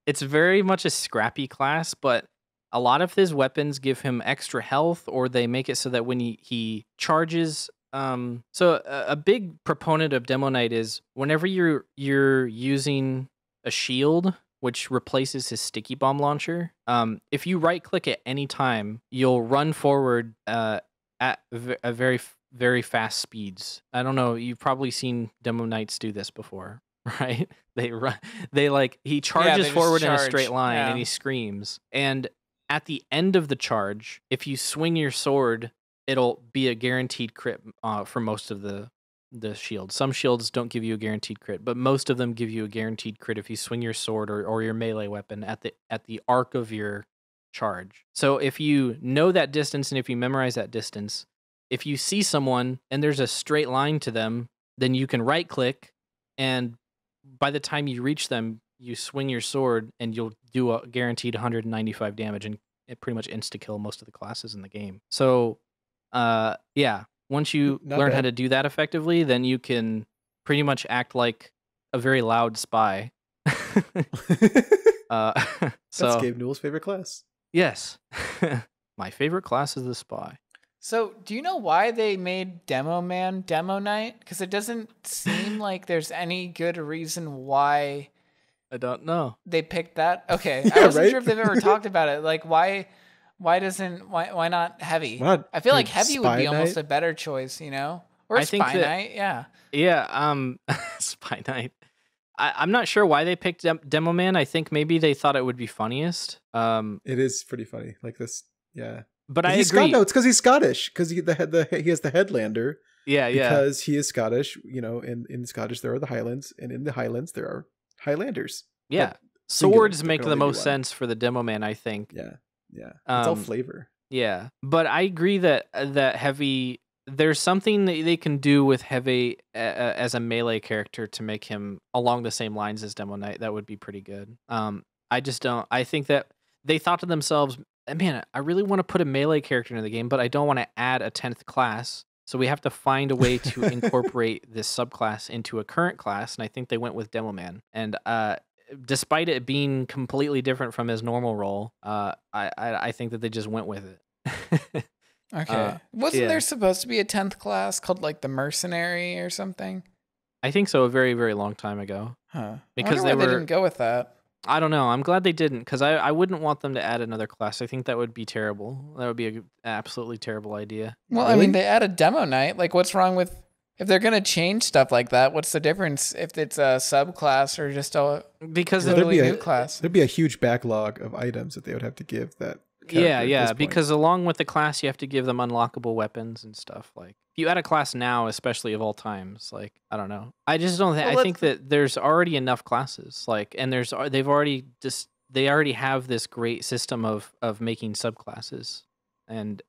It's very much a scrappy class, but a lot of his weapons give him extra health, or they make it so that when he charges. So a big proponent of Demoknight is whenever you're using a shield, which replaces his sticky bomb launcher. If you right click at any time, you'll run forward at a very, very fast speeds. I don't know. You've probably seen Demoknights do this before, right? He charges forward in a straight line and he screams. And at the end of the charge, if you swing your sword, it'll be a guaranteed crit for most of the shields. Some shields don't give you a guaranteed crit, but most of them give you a guaranteed crit if you swing your sword or your melee weapon at the arc of your charge. So if you know that distance and if you memorize that distance, if you see someone and there's a straight line to them, then you can right click, and by the time you reach them, you swing your sword and you'll do a guaranteed 195 damage and it pretty much insta-kill most of the classes in the game. So yeah, once you learn how to do that effectively, then you can pretty much act like a very loud spy. That's Gabe Newell's favorite class. Yes. My favorite class is the spy. So, do you know why they made Demoman Demoknight? Because it doesn't seem like there's any good reason why. I don't know. They picked that. Okay, yeah, I wasn't sure right? if they've ever talked about it. Like, why not Heavy? I feel like Heavy would be almost a better choice, you know? Or Spy Knight, yeah. Yeah, Spy Knight. I'm not sure why they picked Demoman. I think maybe they thought it would be funniest. It is pretty funny, like this. Yeah, but I agree. No, it's because he's Scottish. Because he has the Headlander. Yeah. Because he is Scottish. You know, in Scottish there are the Highlands, and in the Highlands there are Highlanders. Yeah, swords make the most sense for the Demoman, I think. Yeah. It's all flavor. Yeah, but I agree that Heavy. There's something that they can do with Heavy as a melee character to make him along the same lines as Demoknight. That would be pretty good. I just don't. I think that they thought to themselves, man, I really want to put a melee character into the game, but I don't want to add a 10th class. So we have to find a way to incorporate this subclass into a current class. And I think they went with Demoman. And despite it being completely different from his normal role, I think that they just went with it. Okay. Wasn't there supposed to be a 10th class called like the Mercenary or something? I think so, a very, very long time ago. Huh. Because they didn't go with that. I don't know. I'm glad they didn't, because I wouldn't want them to add another class. I think that would be terrible. That would be an absolutely terrible idea. Well, really? I mean, they added Demoknight. Like, what's wrong with... If they're going to change stuff like that, what's the difference if it's a subclass or just a totally new class? There'd be a huge backlog of items that they would have to give that. Yeah, because along with the class, you have to give them unlockable weapons and stuff. Like, if you add a class now, especially of all times, like, I don't know. I just don't think. I think that there's already enough classes. Like, and they already have this great system of making subclasses. And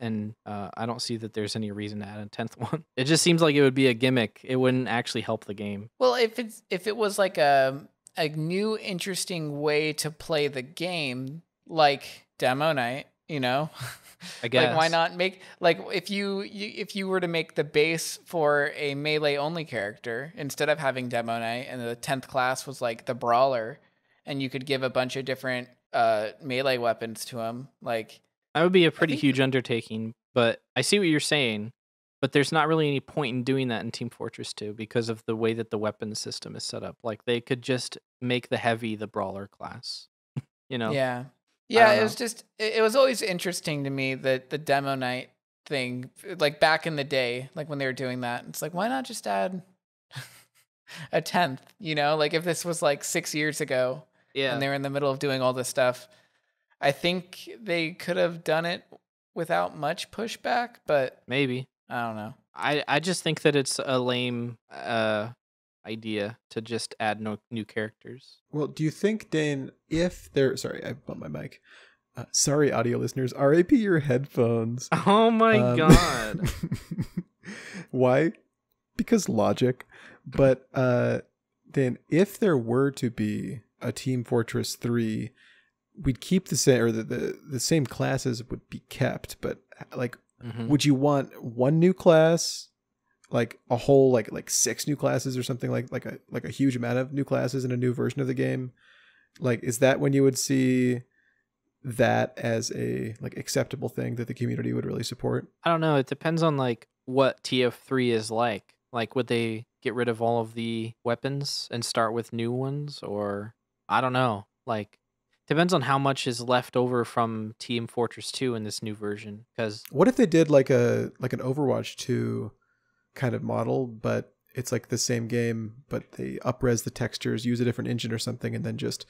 I don't see that there's any reason to add a 10th one. It just seems like it would be a gimmick. It wouldn't actually help the game. Well, if it was like a new interesting way to play the game, like Demoknight, you know, I guess. Like, why not make like if you were to make the base for a melee only character instead of having Demoknight, and the 10th class was like the brawler, and you could give a bunch of different melee weapons to him. Like, that would be a pretty huge undertaking, but I see what you're saying. But there's not really any point in doing that in Team Fortress 2 because of the way that the weapon system is set up. Like, they could just make the heavy the brawler class, you know? Yeah. Yeah, it was just, it was always interesting to me that the Demoknight thing, like back in the day, like when they were doing that, it's like, why not just add a 10th, you know? Like if this was like 6 years ago and they were in the middle of doing all this stuff, I think they could have done it without much pushback, but maybe. I don't know. I just think that it's a lame idea to just add no new characters. Well, do you think, Dane, if they're... Sorry, I bumped my mic. Sorry, audio listeners. RAP your headphones. Oh my god. Why? Because logic. But, Dane, if there were to be a Team Fortress 3, we'd keep the same... Or the same classes would be kept, but, like... Would you want one new class, like a whole like 6 new classes or something like a huge amount of new classes in a new version of the game? Like, is that when you would see that as a like acceptable thing that the community would really support? I don't know. It depends on like what TF3 is like. Like, would they get rid of all of the weapons and start with new ones, or I don't know. Like. Depends on how much is left over from Team Fortress 2 in this new version. Because what if they did like an Overwatch 2 kind of model, but it's like the same game, but they up-res the textures, use a different engine or something, and then just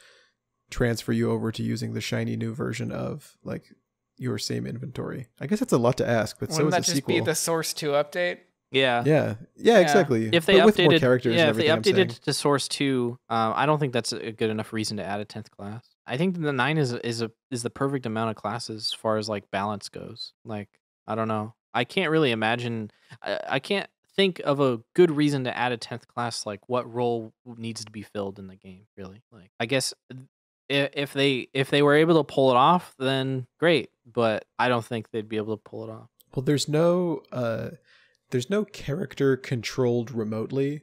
transfer you over to using the shiny new version of like your same inventory? I guess that's a lot to ask, but wouldn't so is that a just sequel. be the Source 2 update? Yeah, exactly. If they but updated, with more characters, yeah, and if they everything, updated to Source 2, I don't think that's a good enough reason to add a 10th class. I think the 9 is the perfect amount of classes as far as like balance goes. Like, I don't know. I can't really imagine. I can't think of a good reason to add a 10th class. Like, what role needs to be filled in the game? Really? Like, I guess if they were able to pull it off, then great. But I don't think they'd be able to pull it off. Well, there's no character controlled remotely,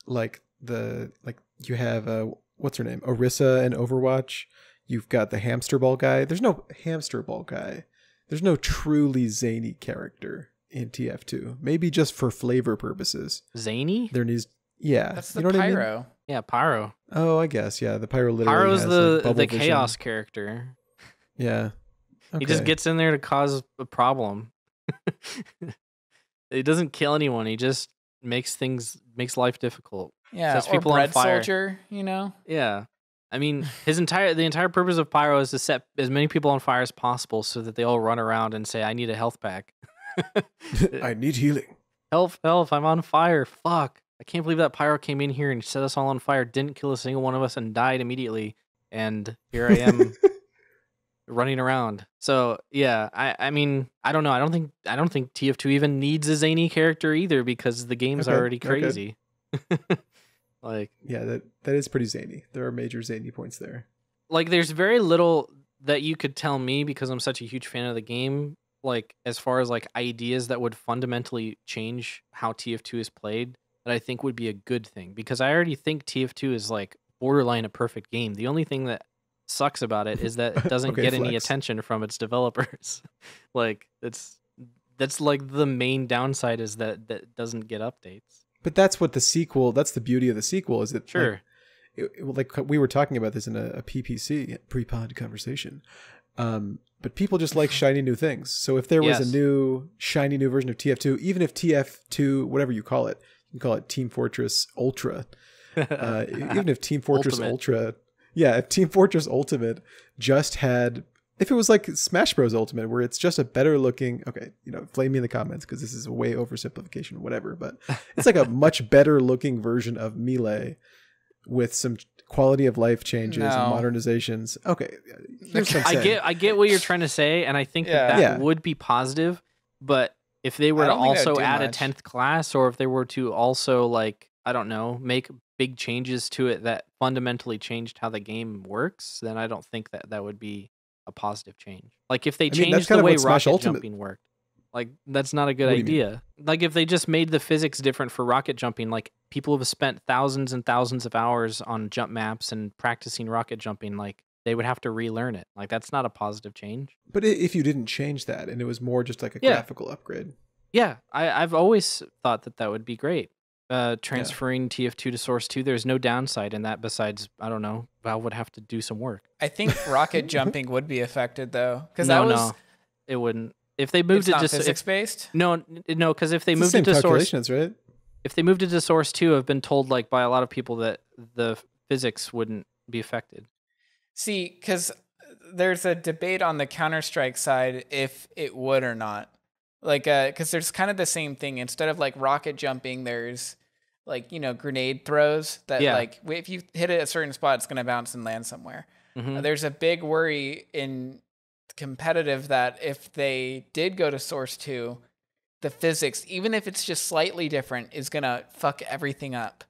like you have what's her name, Orisa in Overwatch. You've got the hamster ball guy. There's no hamster ball guy. There's no truly zany character in TF2. Maybe just for flavor purposes. Zany? There needs, yeah. That's the Pyro. I mean? Yeah, Pyro. Oh, I guess, yeah. The Pyro literally Pyro's has, the like, the chaos character. Yeah. Okay. He just gets in there to cause a problem. He doesn't kill anyone. He just makes life difficult. Yeah, sets or people Bread on fire. Soldier, you know? Yeah. I mean, the entire purpose of Pyro is to set as many people on fire as possible so that they all run around and say, I need a health pack. I need healing. Help, I'm on fire. Fuck. I can't believe that Pyro came in here and set us all on fire, didn't kill a single one of us, and died immediately. And here I am running around. So yeah, I mean, I don't know. I don't think TF2 even needs a zany character either because the game's already crazy. Like, yeah, that is pretty zany. There are major zany points there. Like, there's very little that you could tell me because I'm such a huge fan of the game. Like, as far as like ideas that would fundamentally change how TF2 is played, that I think would be a good thing, because I already think TF2 is like borderline a perfect game. The only thing that sucks about it is that it doesn't get any attention from its developers. Like, that's like the main downside, is that it doesn't get updates. But that's what that's the beauty of the sequel, is that sure. Like we were talking about this in a PPC pre-pod conversation. But people just like shiny new things. So if there was a new shiny new version of TF2, even if TF2, whatever you can call it Team Fortress Ultra. Even if Team Fortress Ultimate. If Team Fortress Ultimate just had, if it was like Smash Bros. Ultimate, where it's just a better looking, flame me in the comments because this is a way oversimplification, whatever, but it's like a much better looking version of Melee with some quality of life changes and modernizations. Okay, here's what I'm saying. I get what you're trying to say, and I think that would be positive, but if they were to also add a 10th class, or if they were to also, like, I don't know, make big changes to it that fundamentally changed how the game works, then I don't think that would be a positive change. Like, if they changed the way rocket jumping worked. Like, that's not a good idea. Like, if they just made the physics different for rocket jumping, like, people have spent thousands and thousands of hours on jump maps and practicing rocket jumping, like, they would have to relearn it. Like, that's not a positive change. But if you didn't change that and it was more just like a graphical upgrade. Yeah, I've always thought that would be great. Transferring TF2 to Source 2, there's no downside in that besides, I don't know, Valve would have to do some work. I think rocket jumping would be affected, though. No, it wouldn't. If they moved it to physics-based? No, because if they it's moved the it to Source... calculations, right? If they moved it to Source 2, I've been told like by a lot of people that the physics wouldn't be affected. See, because there's a debate on the Counter-Strike side if it would or not. Like, because there's kind of the same thing. Instead of like rocket jumping, there's like, grenade throws that like if you hit it at a certain spot, it's going to bounce and land somewhere. Mm-hmm. There's a big worry in competitive that if they did go to Source 2, the physics, even if it's just slightly different, is going to fuck everything up.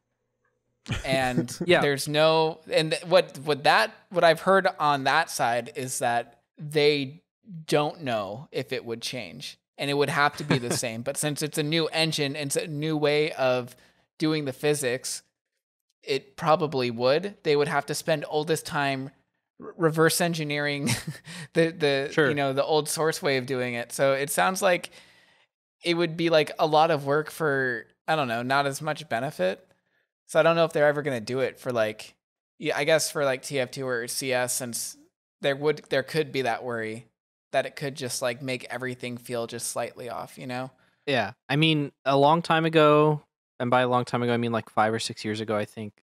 And there's no, and what I've heard on that side is that they don't know if it would change and it would have to be the same. But since it's a new engine and it's a new way of doing the physics, it probably would. They would have to spend all this time reverse engineering the old Source way of doing it. So it sounds like it would be like a lot of work for, I don't know, not as much benefit. So I don't know if they're ever going to do it for like, I guess for like TF2 or CS, since there could be that worry that it could just like make everything feel just slightly off, Yeah. I mean, a long time ago, and by a long time ago, I mean like 5 or 6 years ago, I think,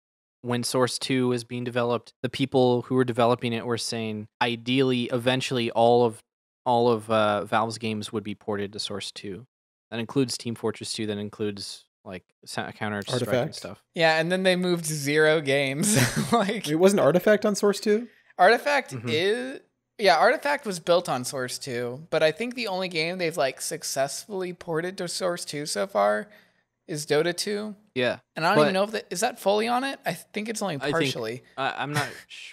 when Source 2 was being developed, the people who were developing it were saying, ideally, eventually, all of Valve's games would be ported to Source 2. That includes Team Fortress 2, that includes like Counter-Strike and stuff. Yeah, and then they moved 0 games. Like, it wasn't Artifact on Source 2? Artifact Artifact was built on Source 2, but I think the only game they've like successfully ported to Source 2 so far is Dota 2. Yeah. And I don't even know if is that fully on it? I think it's only partially. I'm not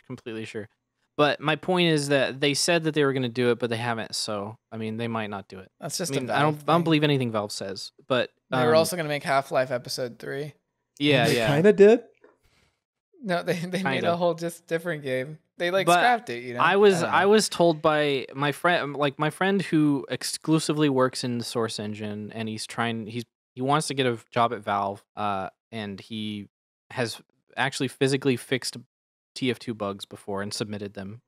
completely sure. But my point is that they said that they were going to do it, but they haven't. So, I mean, they might not do it. That's just I don't believe anything Valve says. But they were also going to make Half-Life Episode 3. Yeah, they kind of did. No, they made a whole just different game. They scrapped it, I was told by my friend who exclusively works in the Source engine, and he wants to get a job at Valve, and he has actually physically fixed TF2 bugs before and submitted them.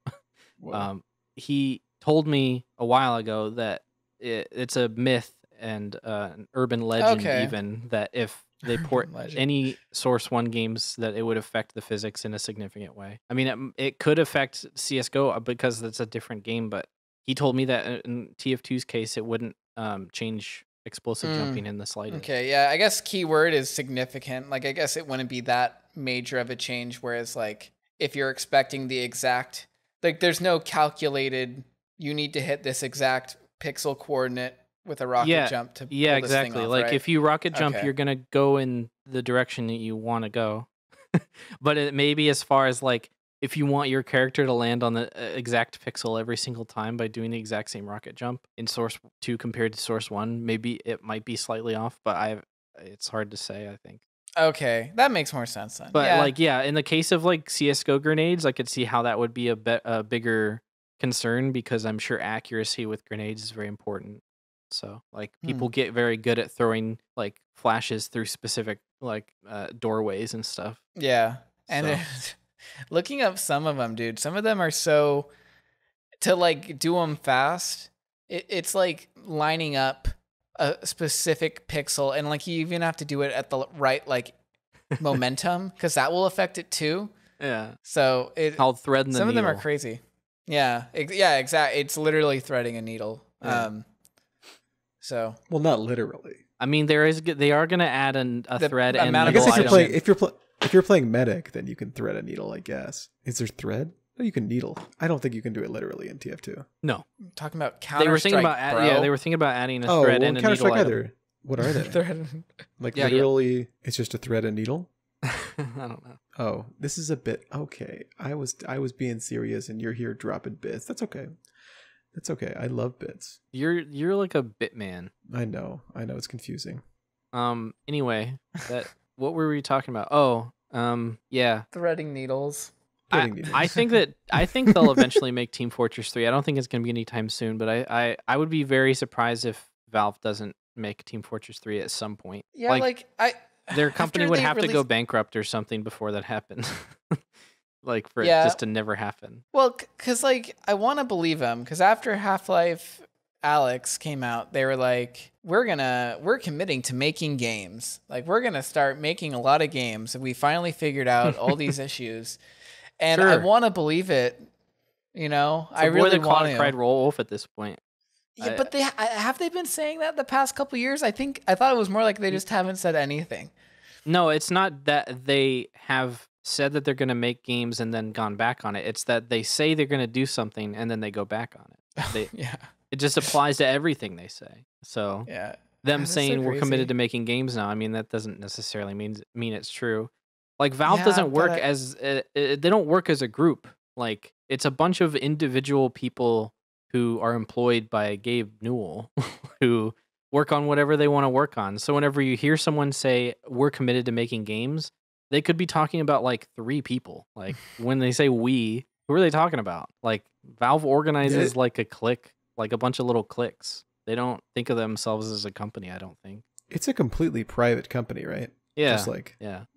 He told me a while ago that it's a myth and an urban legend even that if they port any Source 1 games that it would affect the physics in a significant way. I mean, it could affect CSGO because it's a different game, but he told me that in TF2's case, it wouldn't change explosive jumping in the slightest. Okay, yeah, I guess keyword is significant. Like, I guess it wouldn't be that major of a change, whereas, like, if you're expecting the exact... Like, there's no calculated, you need to hit this exact pixel coordinate with a rocket jump to pull this exactly. thing off, Like, right? if you rocket jump, you're going to go in the direction that you want to go. But it may be as far as, like, if you want your character to land on the exact pixel every single time by doing the exact same rocket jump in Source 2 compared to Source 1, maybe it might be slightly off, but it's hard to say, I think. Okay, that makes more sense then. But in the case of like CS:GO grenades, I could see how that would be a bigger concern because I'm sure accuracy with grenades is very important. So like people get very good at throwing like flashes through specific like doorways and stuff. Yeah, and looking up some of them, dude, some of them are so to like do them fast. It's like lining up a specific pixel, and like you even have to do it at the right like momentum because that will affect it too. Yeah. So called threading the needle. Some of them are crazy. Yeah. Yeah. Exactly. It's literally threading a needle. Yeah. So. Well, not literally. I mean, they are going to add a thread and I guess if you're playing medic, then you can thread a needle. I guess. Is there thread? No, you can needle. I don't think you can do it literally in TF2. No. I'm talking about Counter-Strike, they were thinking about adding a thread and a needle either. What are they? Like literally, it's just a thread and needle? I don't know. Oh, this is a bit okay. I was being serious, and you're here dropping bits. That's okay. It's okay. I love bits. You're like a bit man. I know. It's confusing. Anyway, what were we talking about? Oh, yeah. Threading needles. I think they'll eventually make Team Fortress 3. I don't think it's going to be anytime soon, but I would be very surprised if Valve doesn't make Team Fortress 3 at some point. Yeah, their company would have to go bankrupt or something before that happens. Like for it just to never happen. Well, because I want to believe them, because after Half-Life Alyx came out, they were like, we're committing to making games. Like, we're gonna start making a lot of games. We finally figured out all these issues, and I want to believe it. You know, I really want to. Cried wolf at this point. Yeah, but have they been saying that the past couple years? I thought it was more like they just haven't said anything. No, it's not that they have said that they're going to make games and then gone back on it. It's that they say they're going to do something and then they go back on it. It just applies to everything they say. So them saying we're committed to making games now, I mean, that doesn't necessarily mean it's true. Like Valve doesn't work they don't work as a group. Like it's a bunch of individual people who are employed by Gabe Newell who work on whatever they want to work on. So whenever you hear someone say we're committed to making games, they could be talking about like 3 people. Like when they say we, who are they talking about? Like Valve organizes like a clique, like a bunch of little cliques. They don't think of themselves as a company, I don't think. It's a completely private company, right? Yeah. Just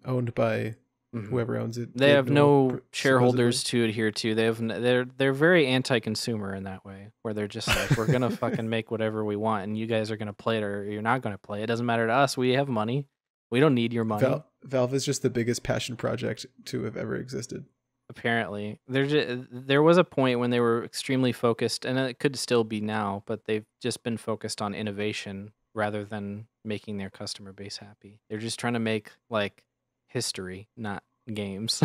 owned by whoever owns it. They have no shareholders to adhere to. They're very anti-consumer in that way, where they're just like, we're gonna fucking make whatever we want, and you guys are gonna play it or you're not gonna play it. It doesn't matter to us. We have money. We don't need your money. Valve is just the biggest passion project to have ever existed. Apparently, there was a point when they were extremely focused, and it could still be now, but they've just been focused on innovation rather than making their customer base happy. They're just trying to make like history, not games.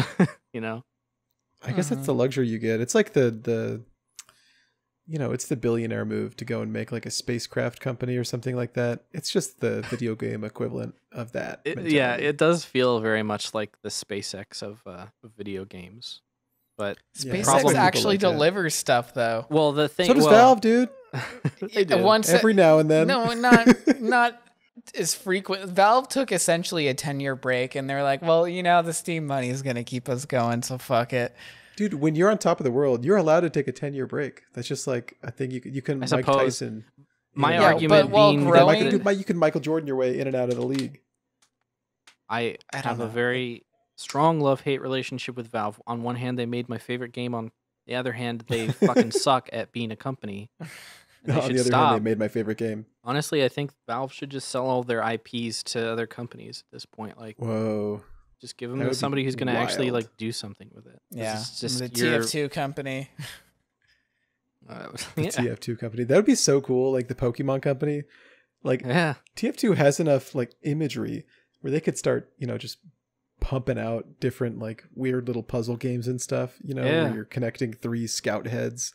You know. I guess that's the luxury you get. It's like the it's the billionaire move to go and make like a spacecraft company or something like that. It's just the video game equivalent of that. It does feel very much like the SpaceX of video games. But SpaceX actually delivers stuff, though. Well, the thing. So does Valve, dude. They do. Every now and then. No, not as frequent. Valve took essentially a 10-year break, and they're like, well, the Steam money is going to keep us going, so fuck it. Dude, when you're on top of the world, you're allowed to take a 10-year break. That's just like a thing you can Mike Tyson. My argument being you can Michael Jordan your way in and out of the league. I have a very strong love-hate relationship with Valve. On one hand, they made my favorite game. On the other hand, they fucking suck at being a company. On the other hand, they made my favorite game. Honestly, I think Valve should just sell all their IPs to other companies at this point. Like, whoa. Just give them to somebody who's going to actually like do something with it. Yeah, just the TF2 company. The TF2 company. That would be so cool. Like the Pokemon company. Like TF2 has enough like imagery where they could start, just pumping out different like weird little puzzle games and stuff. Where you're connecting 3 scout heads.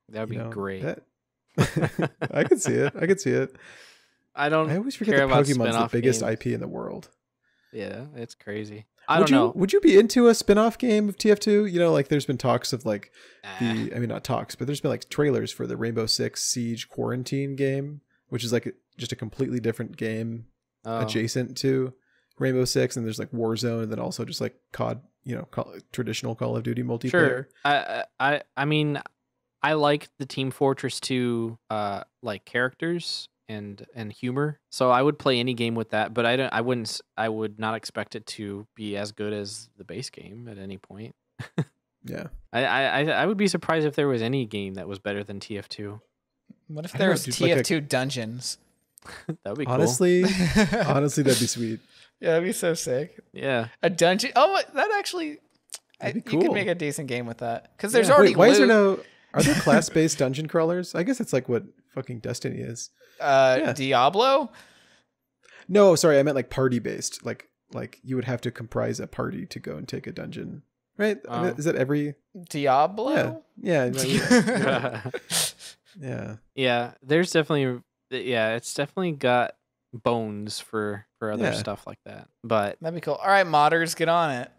That would be great. I could see it. I always forget that Pokemon's the biggest IP in the world. Yeah, it's crazy. I don't know. Would you be into a spin-off game of TF2? Like there's been talks of like not talks, but there's been like trailers for the Rainbow Six Siege Quarantine game, which is like just a completely different game adjacent to Rainbow Six, and there's like Warzone, and then also just like COD, traditional Call of Duty multiplayer. Sure. I mean, I like the Team Fortress 2 like characters and humor. So I would play any game with that, but I would not expect it to be as good as the base game at any point. Yeah. I would be surprised if there was any game that was better than TF2. What if there was TF2 Dungeons? That would be cool. Honestly, that'd be sweet. Yeah, that'd be so sick. Yeah. A dungeon. Oh, that actually that'd be cool. You could make a decent game with that. Because there's already why is there are there class-based dungeon crawlers? I guess it's like what fucking Destiny is. Diablo? No, sorry, I meant like party-based. Like you would have to comprise a party to go and take a dungeon, right? Is that every Diablo? Yeah. Yeah. Yeah. There's definitely it's definitely got bones for other stuff like that. But that'd be cool. All right, modders, get on it.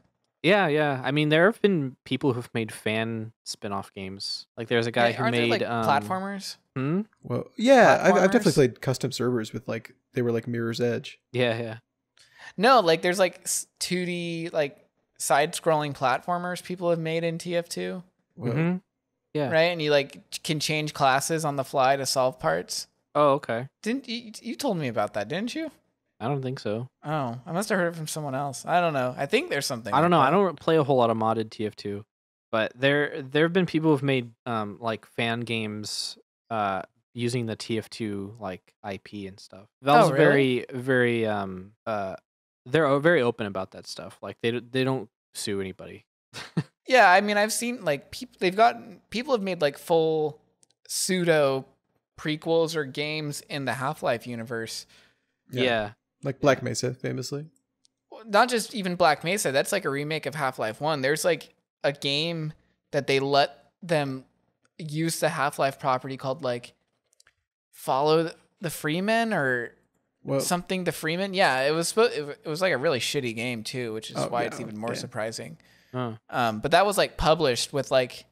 Yeah. I mean, there have been people who've made fan spin-off games. Like, there's a guy who aren't made they, like, platformers. Well, yeah, I've definitely Platformers? played custom servers with like they were like Mirror's Edge. Yeah. No, like there's like 2D like side-scrolling platformers people have made in TF2, Well, Yeah. right? And you like can change classes on the fly to solve parts. Oh, okay. Didn't you told me about that, didn't you? I don't think so. Oh, I must have heard it from someone else. I don't know. I think there's something. I don't like know. that. I don't play a whole lot of modded TF2, but there have been people who've made like fan games using the TF2 like IP and stuff. Valve's really? very they're very open about that stuff. Like they don't sue anybody. Yeah, I mean, I've seen like people have made like full pseudo prequels or games in the Half-Life universe. Yeah. like Black Mesa, famously. Not just even Black Mesa. That's like a remake of Half-Life 1. There's like a game that they let them use the Half-Life property called like Follow the Freeman or something the Freeman. Yeah, it was like a really shitty game too, which is why it's even more surprising. But that was like published with like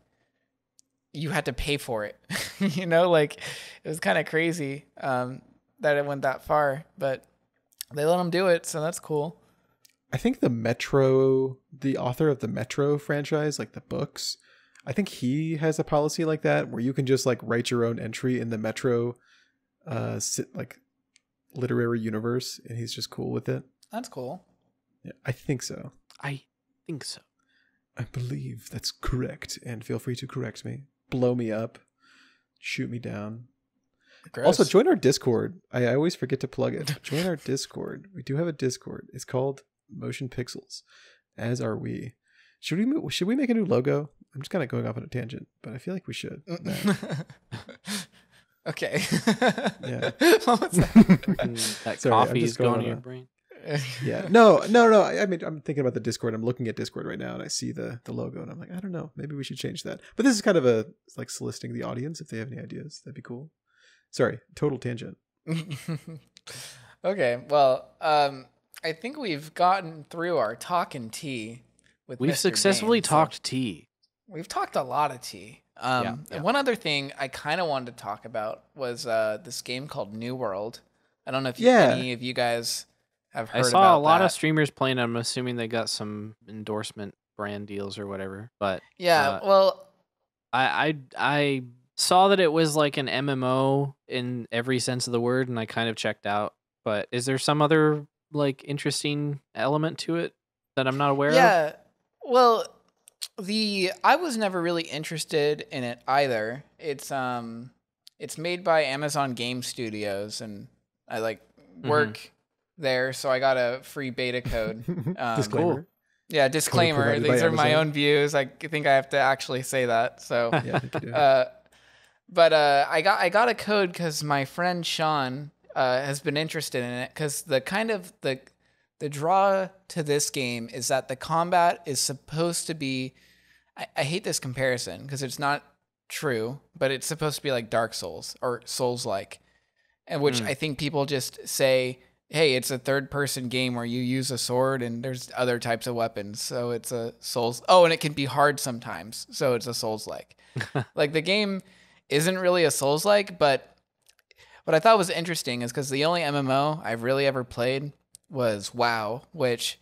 you had to pay for it. You know, like it was kind of crazy that it went that far, but they let them do it, so that's cool. I think the author of the Metro franchise, like the books, I think he has a policy like that where you can just like write your own entry in the Metro like literary universe, and he's just cool with it. That's cool. Yeah, I think so. I think so. I believe that's correct, and feel free to correct me, blow me up, shoot me down. Gross. Also, join our Discord. I always forget to plug it. Join our Discord. We do have a Discord. It's called Motion Pixels, as are we. Should we make a new logo? I'm just kind of going off on a tangent, but I feel like we should. Okay. Yeah. What was that? That Sorry, coffee I'm is just going going in on your a- brain. Yeah. No. I mean, I'm thinking about the Discord. I'm looking at Discord right now, and I see the logo, and I'm like, I don't know. Maybe we should change that. But this is kind of like soliciting the audience if they have any ideas. That'd be cool. Sorry, total tangent. Okay. Well, I think we've gotten through our Talkin' tea with We've Mr. successfully Dane, so talked tea. We've talked a lot of tea. Yeah. And one other thing I kind of wanted to talk about was this game called New World. I don't know if any of you guys have heard I about saw a lot that. of streamers playing. I'm assuming they got some endorsement brand deals or whatever. But Yeah, well, I saw that it was like an MMO in every sense of the word, and I kind of checked out. But is there some other like interesting element to it that I'm not aware of? yeah. Well, I was never really interested in it either. It's made by Amazon Game Studios, and I like work there, so I got a free beta code. Disclaimer. Cool. Yeah, disclaimer. provided by These are my Amazon. own views. I think I have to actually say that. So, Yeah, I think you do. but I got a code because my friend Sean has been interested in it because the kind of the draw to this game is that the combat is supposed to be. I hate this comparison because it's not true, but it's supposed to be like Dark Souls or Souls-like, and which I think people just say, hey, it's a third-person game where you use a sword and there's other types of weapons, so it's a Souls. Oh, and it can be hard sometimes, so it's a Souls-like. Like the game isn't really a Souls-like, but what I thought was interesting is because the only MMO I've really ever played was WoW, which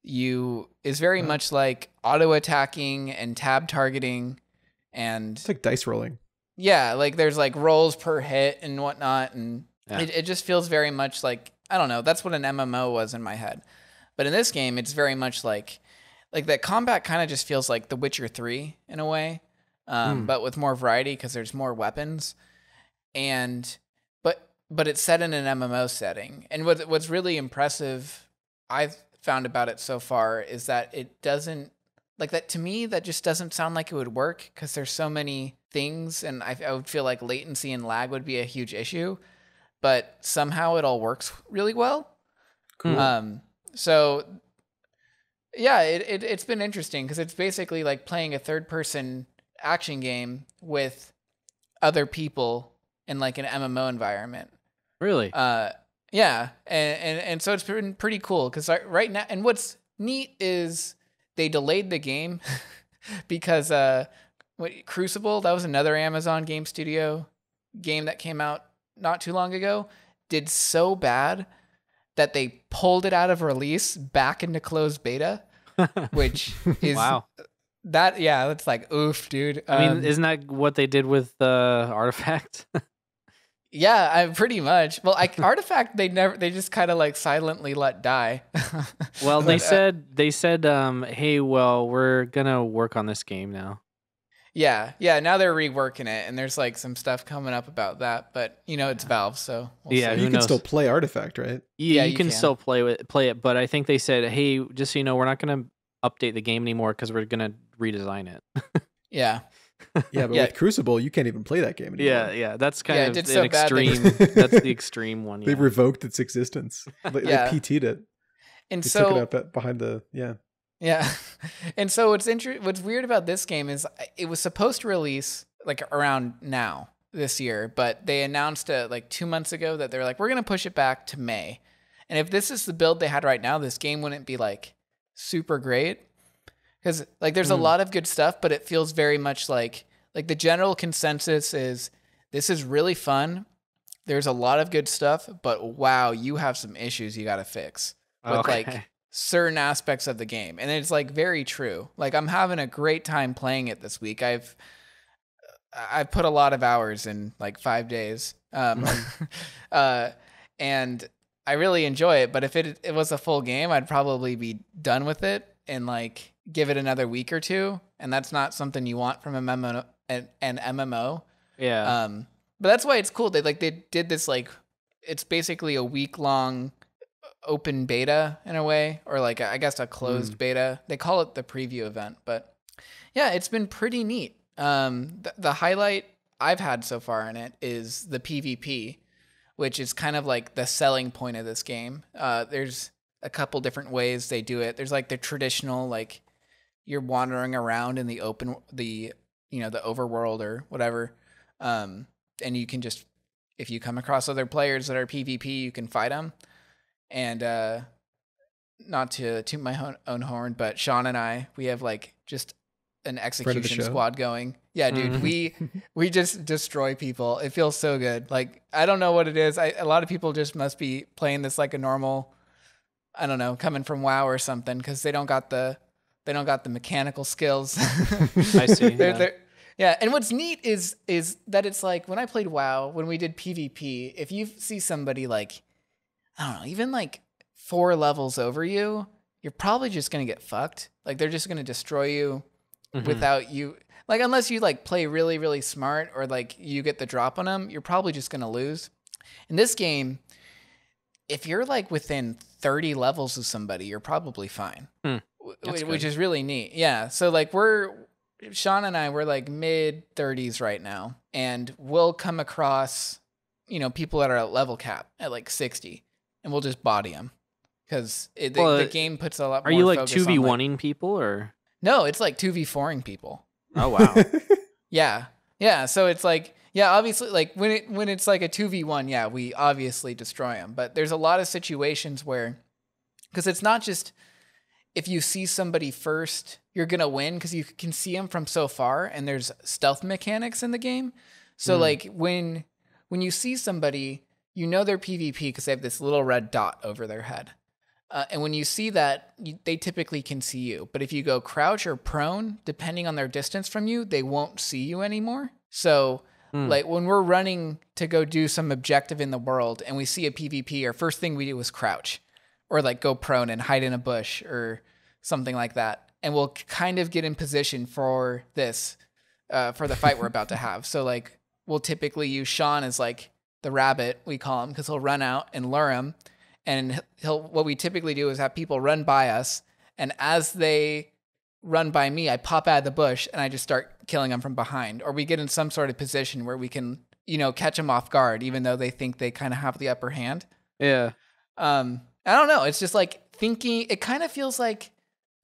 is very much like auto attacking and tab targeting, and It's like dice rolling. yeah, like there's like rolls per hit and whatnot, and Yeah. it just feels very much like, I don't know, that's what an MMO was in my head. But in this game, it's very much like that combat kind of just feels like The Witcher 3 in a way, but with more variety because there's more weapons, and but it's set in an MMO setting. And what's really impressive I've found about it so far is that it doesn't like that. To me, that just doesn't sound like it would work because there's so many things, and I would feel like latency and lag would be a huge issue, but somehow it all works really well. Cool. So yeah, it's been interesting because it's basically like playing a third person action game with other people in like an MMO environment. Really? Yeah, and so it's been pretty cool because right now, and what's neat is they delayed the game because Crucible, that was another Amazon Game Studio game that came out not too long ago, did so bad that they pulled it out of release back into closed beta, which is wow. That, yeah, that's like, oof, dude. I mean, isn't that what they did with Artifact? Yeah, pretty much. Well, Artifact, they just kind of like silently let die. Well, they said, hey, well, we're gonna work on this game now. Yeah. Now they're reworking it, and there's like some stuff coming up about that. But it's Valve, so we'll see. You can still play Artifact, right? Yeah, you can still play it. But I think they said, hey, just so you know, we're not gonna update the game anymore because we're gonna redesign it. Yeah. Yeah, but with Crucible, you can't even play that game anymore. Yeah, that's kind of an extreme. That's the extreme one. They revoked its existence. They PT'd it. And they so took it up behind the Yeah, and so what's weird about this game is it was supposed to release like around now this year, but they announced like 2 months ago that they're like, we're gonna push it back to May. And if this is the build they had right now, this game wouldn't be like super great. Because like there's a lot of good stuff, but it feels very much like the general consensus is this is really fun. There's a lot of good stuff, but wow, you have some issues you got to fix with like certain aspects of the game. And it's like very true. Like I'm having a great time playing it this week. I've put a lot of hours in like 5 days. And I really enjoy it, but if it was a full game, I'd probably be done with it and like give it another week or two, and that's not something you want from an MMO. Yeah. But that's why it's cool. They did this like it's basically a week-long open beta in a way, or like I guess a closed beta. They call it the preview event, but yeah, it's been pretty neat. The highlight I've had so far in it is the PvP, which is kind of like the selling point of this game. There's a couple different ways they do it. There's like the traditional, like you're wandering around in the the overworld or whatever. And you can just, if you come across other players that are PvP, you can fight them. And not to toot my own horn, but Sean and I, we have like just an execution squad going. Yeah, dude, we just destroy people. It feels so good. Like, I don't know what it is. A lot of people just must be playing this like a normal, I don't know, coming from WoW or something, because they don't got the mechanical skills. I see. Yeah, and what's neat is that it's like when I played WoW, when we did PvP, if you see somebody like, I don't know, even like 4 levels over you, you're probably just gonna get fucked. Like they're just gonna destroy you without you. Like unless you like play really, really smart or like you get the drop on them, you're probably just gonna lose. In this game, if you're like within 30 levels of somebody, you're probably fine. Which is really neat. Yeah. So like Sean and I, we're like mid 30s right now, and we'll come across, people that are at level cap at like 60, and we'll just body them because the game puts a lot more. Are you like focus 2v1ing like, people or? No, it's like 2v4ing people. Oh wow. Yeah. So it's like, yeah, obviously, like when it's like a 2v1, yeah, we obviously destroy them. But there's a lot of situations where, because it's not just if you see somebody first, you're gonna win because you can see them from so far, and there's stealth mechanics in the game. So like when you see somebody, they're PvP because they have this little red dot over their head. And when you see that, they typically can see you. But if you go crouch or prone, depending on their distance from you, they won't see you anymore. So like when we're running to go do some objective in the world and we see a PvP, our first thing we do is crouch or like go prone and hide in a bush or something like that. And we'll kind of get in position for this, for the fight we're about to have. So like we'll typically use Sean as like the rabbit, we call him, because he'll run out and lure him. And what we typically do is have people run by us. And as they run by me, I pop out of the bush and I just start killing them from behind. Or we get in some sort of position where we can, catch them off guard, even though they think they kind of have the upper hand. Yeah. I don't know. It's just like thinking, it kind of feels like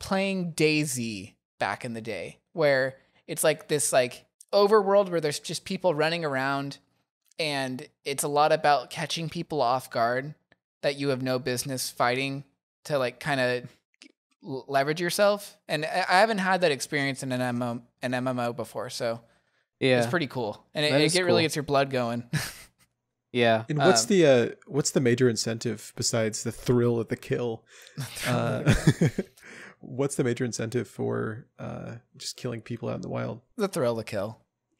playing DayZ back in the day, where it's like this like overworld where there's just people running around, and it's a lot about catching people off guard that you have no business fighting to like kind of leverage yourself. And I haven't had that experience in an MMO before, so it's pretty cool. And it really gets your blood going. Yeah. And what's the major incentive besides the thrill of the kill? What's the major incentive for just killing people out in the wild? The thrill of the kill.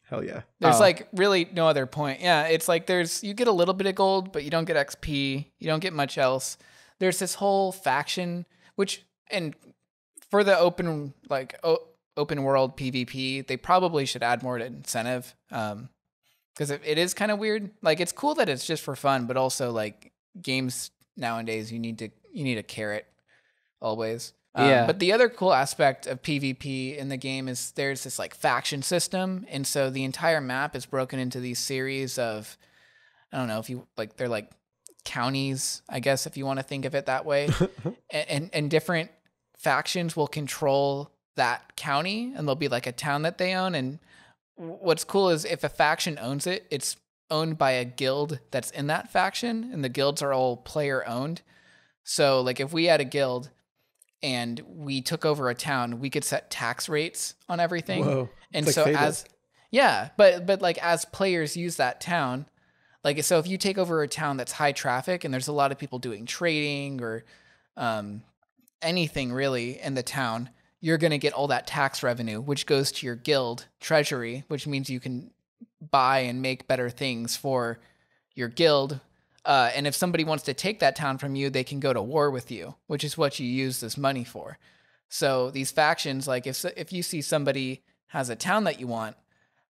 Hell yeah. There's like really no other point. Yeah, it's like you get a little bit of gold, but you don't get XP. You don't get much else. There's this whole faction, and for the open world PvP, they probably should add more to incentive. Because it is kind of weird. Like, it's cool that it's just for fun, but also like games nowadays, you need a carrot always. But the other cool aspect of PvP in the game is there's this like faction system. And so the entire map is broken into these series of, I don't know if you like, they're like counties, I guess, if you want to think of it that way. and different factions will control that county, and there'll be like a town that they own. And what's cool is if a faction owns it, it's owned by a guild that's in that faction, and the guilds are all player owned. So like if we had a guild and we took over a town, we could set tax rates on everything. Whoa. And like so Fable. but like as players use that town, like, so if you take over a town that's high traffic and there's a lot of people doing trading or anything really in the town, you're going to get all that tax revenue, which goes to your guild treasury, which means you can buy and make better things for your guild. And if somebody wants to take that town from you, they can go to war with you, which is what you use this money for. So these factions, like if you see somebody has a town that you want,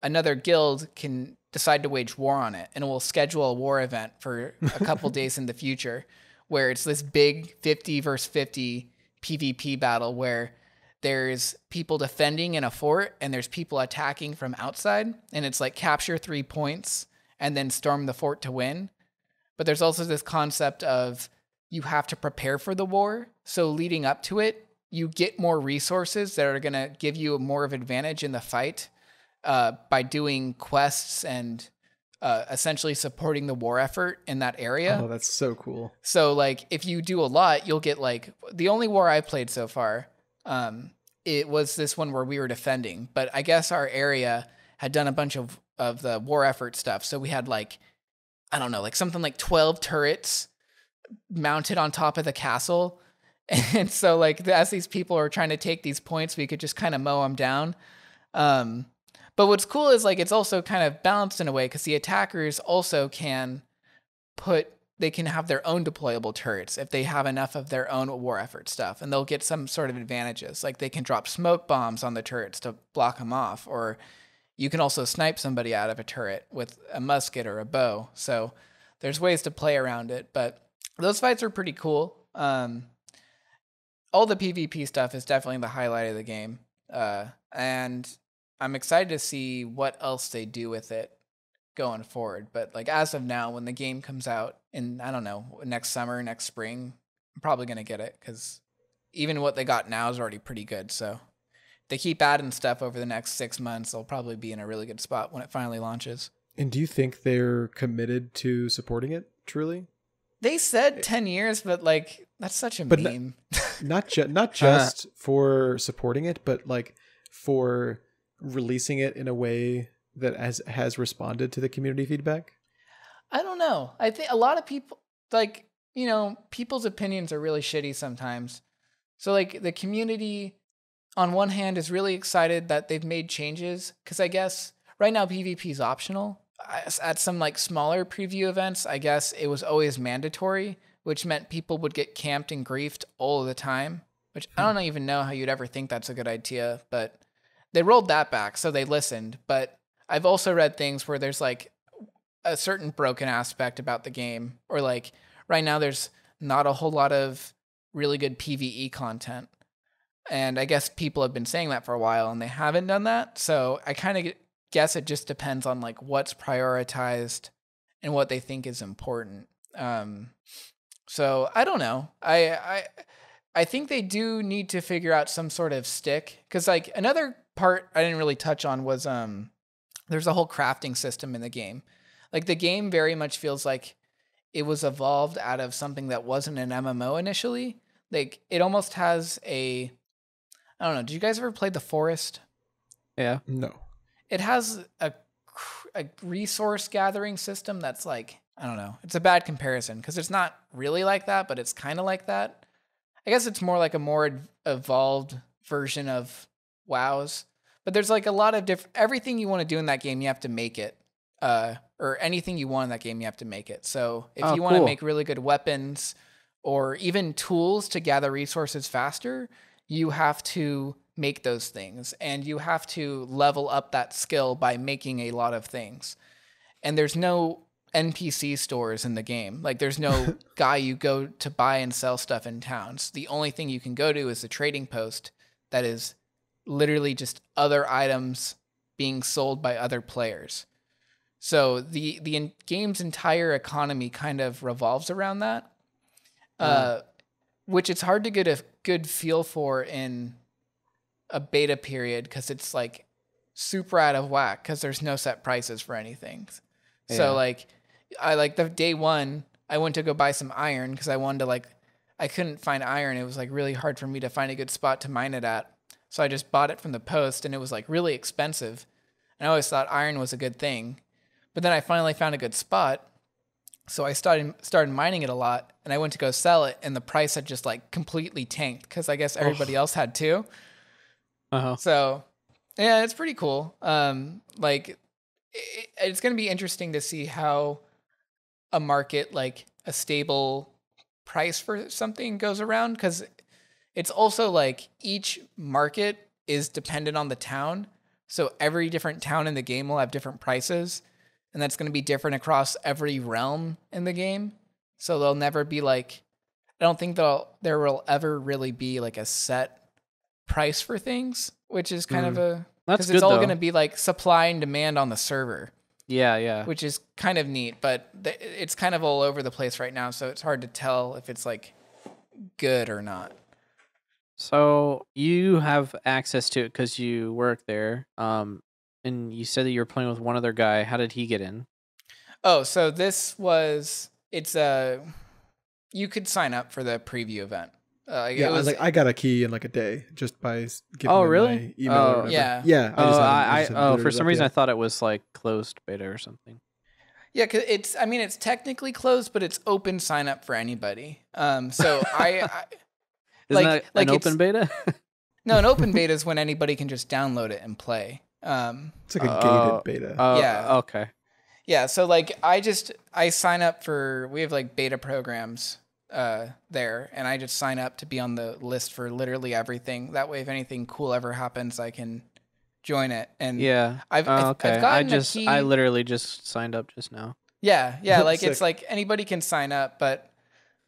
another guild can decide to wage war on it, and it will schedule a war event for a couple days in the future where it's this big 50 versus 50 PvP battle where there's people defending in a fort and there's people attacking from outside, and it's like capture 3 points and then storm the fort to win. But there's also this concept of you have to prepare for the war. So leading up to it, you get more resources that are going to give you more of an advantage in the fight by doing quests and essentially supporting the war effort in that area. Oh, that's so cool. So like if you do a lot, you'll get like the only war I played so far, it was this one where we were defending, but I guess our area had done a bunch of the war effort stuff. So we had like, I don't know, like something like 12 turrets mounted on top of the castle. And so like as these people are trying to take these points, we could just kind of mow them down. But what's cool is like it's also kind of balanced in a way because the attackers also can have their own deployable turrets if they have enough of their own war effort stuff, and they'll get some sort of advantages. Like they can drop smoke bombs on the turrets to block them off, or you can also snipe somebody out of a turret with a musket or a bow. So there's ways to play around it, but those fights are pretty cool. All the PvP stuff is definitely the highlight of the game. And I'm excited to see what else they do with it going forward. But like as of now, when the game comes out in, I don't know, next summer, next spring, I'm probably going to get it because even what they got now is already pretty good. So if they keep adding stuff over the next 6 months, they'll probably be in a really good spot when it finally launches. And do you think they're committed to supporting it truly? They said 10 years, but like that's such a meme. Not just for supporting it, but like for releasing it in a way that has responded to the community feedback. I don't know. I think a lot of people, like, you know, people's opinions are really shitty sometimes. So like the community on one hand is really excited that they've made changes, because I guess right now PvP is optional. At some like smaller preview events, I guess it was always mandatory, which meant people would get camped and griefed all of the time, which I don't even know how you'd ever think that's a good idea, but they rolled that back, so they listened. But I've also read things where there's like a certain broken aspect about the game, or like right now there's not a whole lot of really good PvE content. And I guess people have been saying that for a while and they haven't done that. So I kind of guess it just depends on like what's prioritized and what they think is important. So I don't know. I think they do need to figure out some sort of stick, because like another part I didn't really touch on was there's a whole crafting system in the game. Like the game very much feels like it was evolved out of something that wasn't an MMO initially. like it almost has a, I don't know. Did you guys ever play The Forest? Yeah. No. It has a resource gathering system that's like, I don't know. It's a bad comparison because it's not really like that, but it's kind of like that. I guess it's more like a more evolved version of WoW's. But there's like a lot of everything you want to do in that game, you have to make it. Or anything you want in that game, you have to make it. So if you want to make really good weapons or even tools to gather resources faster, you have to make those things. And you have to level up that skill by making a lot of things. And there's no NPC stores in the game. Like there's no guy you go to buy and sell stuff in towns. The only thing you can go to is the trading post that is literally just other items being sold by other players. So the game's entire economy kind of revolves around that, which it's hard to get a good feel for in a beta period because it's like super out of whack because there's no set prices for anything. Yeah. So like I like the day one, I went to go buy some iron because I wanted to I couldn't find iron. It was like really hard for me to find a good spot to mine it at. So I just bought it from the post and it was like really expensive. And I always thought iron was a good thing. But then I finally found a good spot. So I started mining it a lot and I went to go sell it and the price had just like completely tanked because I guess everybody else had too. Uh-huh. So yeah, it's pretty cool. It's going to be interesting to see how a market, like a stable price for something goes around because it's also like each market is dependent on the town. So every different town in the game will have different prices. And that's going to be different across every realm in the game. So there'll never be like, I don't think there will ever really be like a set price for things, which is kind of a, because it's all going to be like supply and demand on the server. Yeah. Which is kind of neat, but it's kind of all over the place right now. So it's hard to tell if it's like good or not. So you have access to it because you work there. And you said that you were playing with one other guy. How did he get in? Oh, so you could sign up for the preview event. I got a key in like a day just by giving them really? my email. Or whatever. Yeah. For some reason I thought it was like closed beta or something. Yeah, cause it's technically closed, but it's open sign up for anybody. So Isn't that an open beta? No, an open beta is when anybody can just download it and play. It's like a gated beta. Yeah. Okay. Yeah. So like I sign up for, we have like beta programs there, and I just sign up to be on the list for literally everything. That way, if anything cool ever happens, I can join it. And yeah, I've gotten a key. I literally just signed up just now. Yeah. Like it's like anybody can sign up, but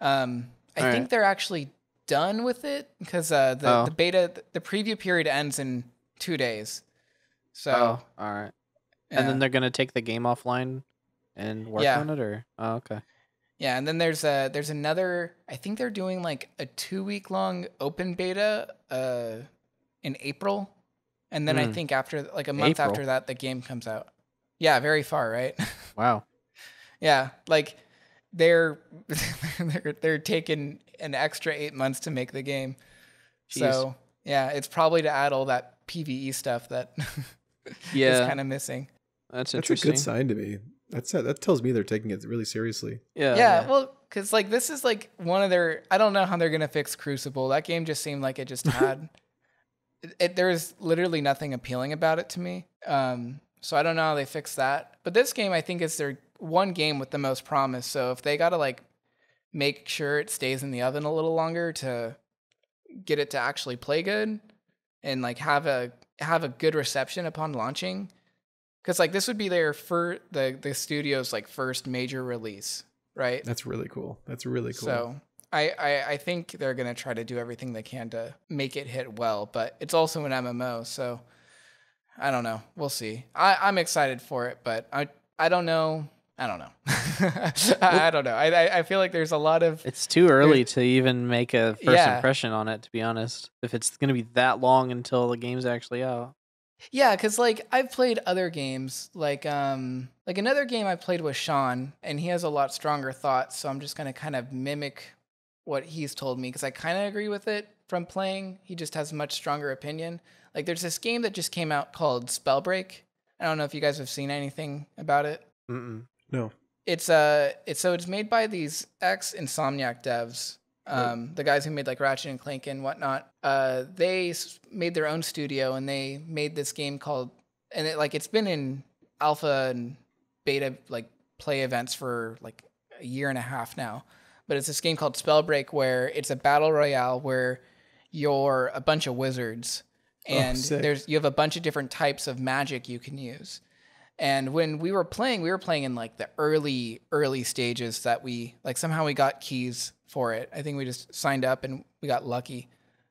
I think they're actually done with it because the beta, the preview period ends in 2 days. So all right. Yeah. And then they're gonna take the game offline and work on it, or okay. Yeah, and then there's another. I think they're doing like a 2-week long open beta in April, and then I think after like a month after that the game comes out. Yeah, very far, right? Wow. Yeah, like they're taking an extra 8 months to make the game. Jeez. So yeah, it's probably to add all that PvE stuff that is kind of missing. That's interesting. That's a good sign to me. That tells me they're taking it really seriously. Yeah. Well, because like this is like one of their. I don't know how they're gonna fix Crucible. That game just seemed like it just had. There's literally nothing appealing about it to me. So I don't know how they fix that. But this game, I think, is their one game with the most promise. So if they gotta like make sure it stays in the oven a little longer to get it to actually play good and like have a good reception upon launching. Because like this would be their the studio's like first major release, right? That's really cool. So I think they're gonna try to do everything they can to make it hit well, but it's also an MMO, so I don't know. We'll see. I'm excited for it, but I don't know. I don't know. I don't know. I feel like there's a lot of. It's too early to even make a first impression on it, to be honest. If it's gonna be that long until the game's actually out. Yeah, because like I've played other games, like another game I played with Sean, and he has a lot stronger thoughts, so I'm just gonna kind of mimic what he's told me because I kind of agree with it from playing. He just has a much stronger opinion. Like there's this game that just came out called Spellbreak. I don't know if you guys have seen anything about it. No. It's made by these ex-Insomniac devs. The guys who made like Ratchet and Clank and whatnot. They made their own studio and they made this game called, and it's been in alpha and beta like play events for like a year and a half now. But it's this game called Spellbreak where it's a battle royale where you're a bunch of wizards and you have a bunch of different types of magic you can use. And when we were playing in like the early stages that we like somehow we got keys for it. I think we just signed up and we got lucky.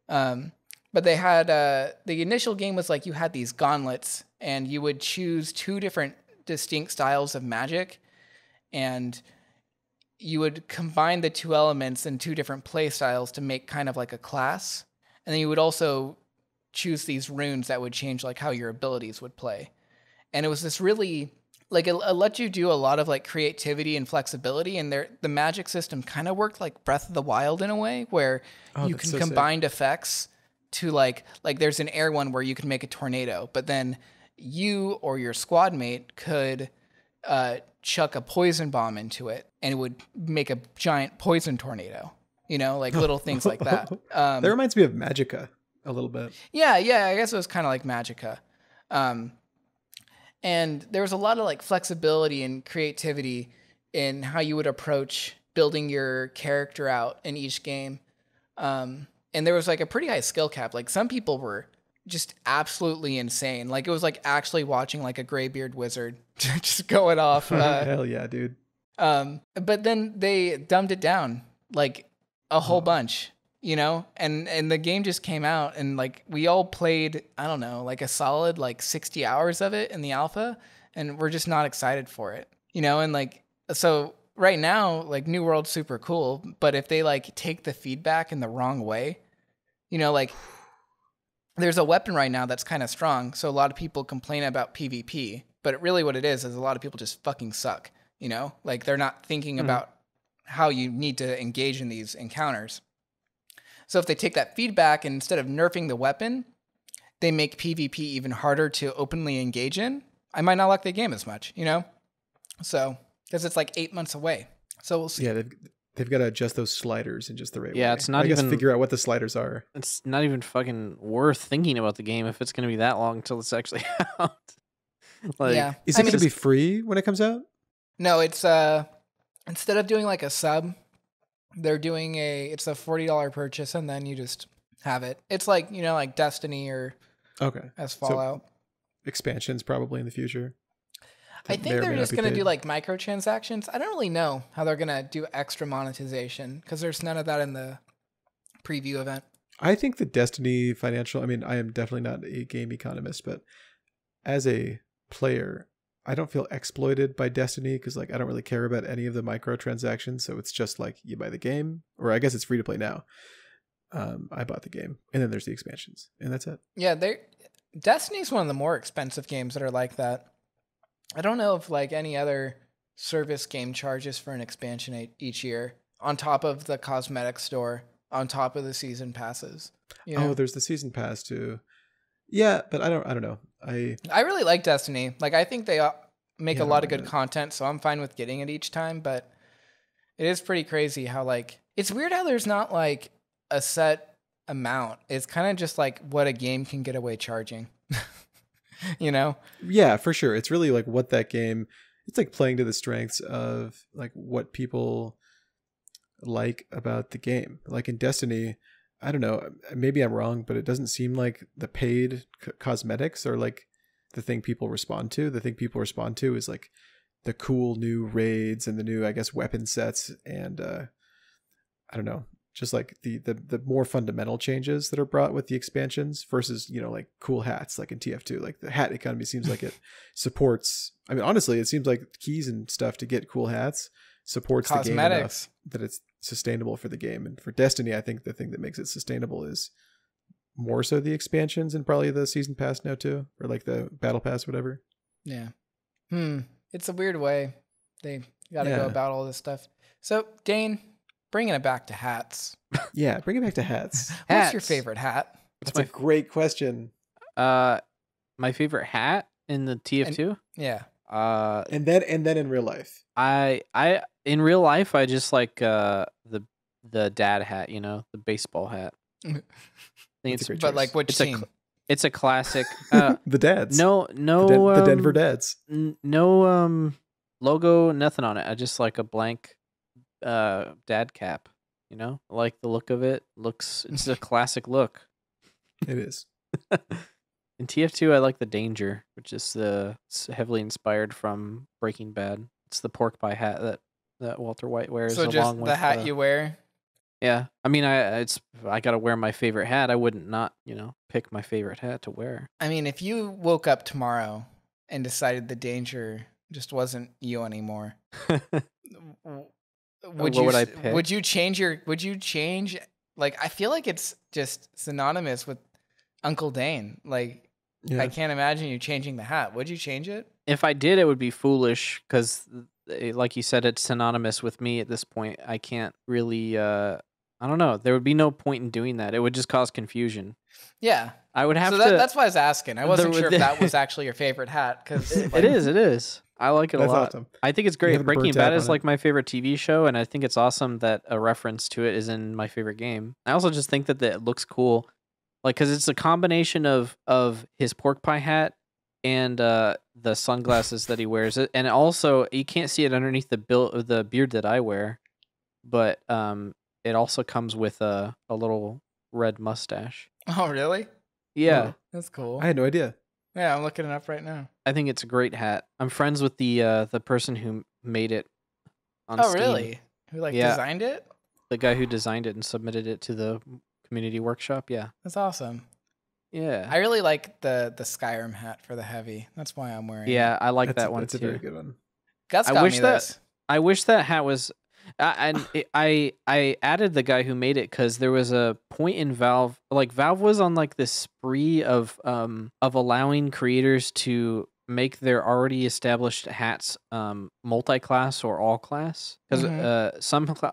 But they had the initial game was like you had these gauntlets and you would choose two different distinct styles of magic and you would combine the two elements in two different play styles to make kind of like a class. And then you would also choose these runes that would change like how your abilities would play. And it was this really, like, it let you do a lot of, like, creativity and flexibility. And the magic system kind of worked like Breath of the Wild in a way, where you can combine effects to, like, there's an air one where you can make a tornado. But then you or your squad mate could chuck a poison bomb into it, and it would make a giant poison tornado. You know, like little things like that. That reminds me of Magicka a little bit. Yeah, I guess it was kind of like Magicka. And there was a lot of like flexibility and creativity in how you would approach building your character out in each game. And there was like a pretty high skill cap. Like some people were just absolutely insane. Like it was like actually watching like a graybeard wizard just going off. Hell yeah, dude. But then they dumbed it down like a whole bunch. You know, and the game just came out and like we all played, I don't know, like a solid like 60 hours of it in the alpha and we're just not excited for it, you know? And like, so right now, like New World's super cool, but if they like take the feedback in the wrong way, you know, like there's a weapon right now that's kind of strong. So a lot of people complain about PvP, but really what it is a lot of people just fucking suck, you know, like they're not thinking about how you need to engage in these encounters. So if they take that feedback and instead of nerfing the weapon, they make PvP even harder to openly engage in, I might not like the game as much, you know? So, because it's like 8 months away. So we'll see. Yeah, they've got to adjust those sliders in just the right way. Yeah, it's not even... figure out what the sliders are. It's not even fucking worth thinking about the game if it's going to be that long until it's actually out. Like, yeah. Is it going to be free when it comes out? No, it's, instead of doing like a sub... They're doing it's a $40 purchase and then you just have it. It's like, you know, like Destiny or as Fallout. So expansions probably in the future. I think they're just going to do like microtransactions. I don't really know how they're going to do extra monetization because there's none of that in the preview event. I think the Destiny financial, I mean, I am definitely not a game economist, but as a player, I don't feel exploited by Destiny because like I don't really care about any of the microtransactions. So it's just like you buy the game, or I guess it's free to play now. I bought the game, and then there's the expansions, and that's it. Yeah, Destiny's one of the more expensive games that are like that. I don't know if like any other service game charges for an expansion each year on top of the cosmetic store, on top of the season passes. You know? Oh, there's the season pass too. Yeah, but I don't know. I really like Destiny. Like I think they make a lot of good content, so I'm fine with getting it each time, but it is pretty crazy how like it's weird how there's not like a set amount. It's kind of just like what a game can get away charging. You know? Yeah, for sure. It's really like what that game, it's like playing to the strengths of like what people like about the game. Like in Destiny, I don't know, maybe I'm wrong, but it doesn't seem like the paid cosmetics are like the thing people respond to. The thing people respond to is like the cool new raids and the new, I guess, weapon sets. And I don't know, just like the more fundamental changes that are brought with the expansions versus, you know, like cool hats, like in TF2, like the hat economy seems like it supports. I mean, honestly, it seems like keys and stuff to get cool hats supports the game enough that it's sustainable for the game. And for Destiny, I think the thing that makes it sustainable is more so the expansions and probably the season pass now too, or like the battle pass, whatever. Yeah. It's a weird way they got to go about all this stuff. So Dane, bringing it back to hats. Yeah, bring it back to hats. What's your favorite hat? That's a great question. My favorite hat in the TF2? Yeah. And then in real life. I in real life I just like the dad hat, you know, the baseball hat. I think it's but like which team? It's a classic. The dads. No, the Denver Dads. No logo, nothing on it. I just like a blank dad cap. You know, I like the look of it. It's a classic look. It is. In TF2, I like the Danger, which is it's heavily inspired from Breaking Bad. It's the pork pie hat that Walter White wears. So just the hat you wear. Yeah, I mean, I gotta wear my favorite hat. I wouldn't not, you know, pick my favorite hat to wear. I mean, if you woke up tomorrow and decided the Danger just wasn't you anymore, would I pick? Would you change? Like, I feel like it's just synonymous with Uncle Dane. Like, yeah. I can't imagine you changing the hat. Would you change it? If I did, it would be foolish because, like you said, it's synonymous with me at this point. I can't really. I don't know. There would be no point in doing that. It would just cause confusion. Yeah, I would have to. That's why I was asking. I wasn't sure if that was actually your favorite hat. Because it is. I like it a lot. Awesome. I think it's great. Breaking Bad is like my favorite TV show, and I think it's awesome that a reference to it is in my favorite game. I also just think that it looks cool, like because it's a combination of his pork pie hat and the sunglasses that he wears. And also you can't see it underneath the beard that I wear, but it also comes with a little red mustache. Oh, really? Yeah. Oh, that's cool. I had no idea. Yeah, I'm looking it up right now. I think it's a great hat. I'm friends with the person who made it on Steam. Really? Who designed it? The guy who designed it and submitted it to the community workshop, yeah. That's awesome. Yeah. I really like the Skyrim hat for the heavy. That's why I'm wearing it. Yeah, I like that one too. That's a very good one. Gus got me this. I wish that hat was I added the guy who made it because there was a point in Valve, like Valve was on like this spree of allowing creators to make their already established hats multi-class or all class, because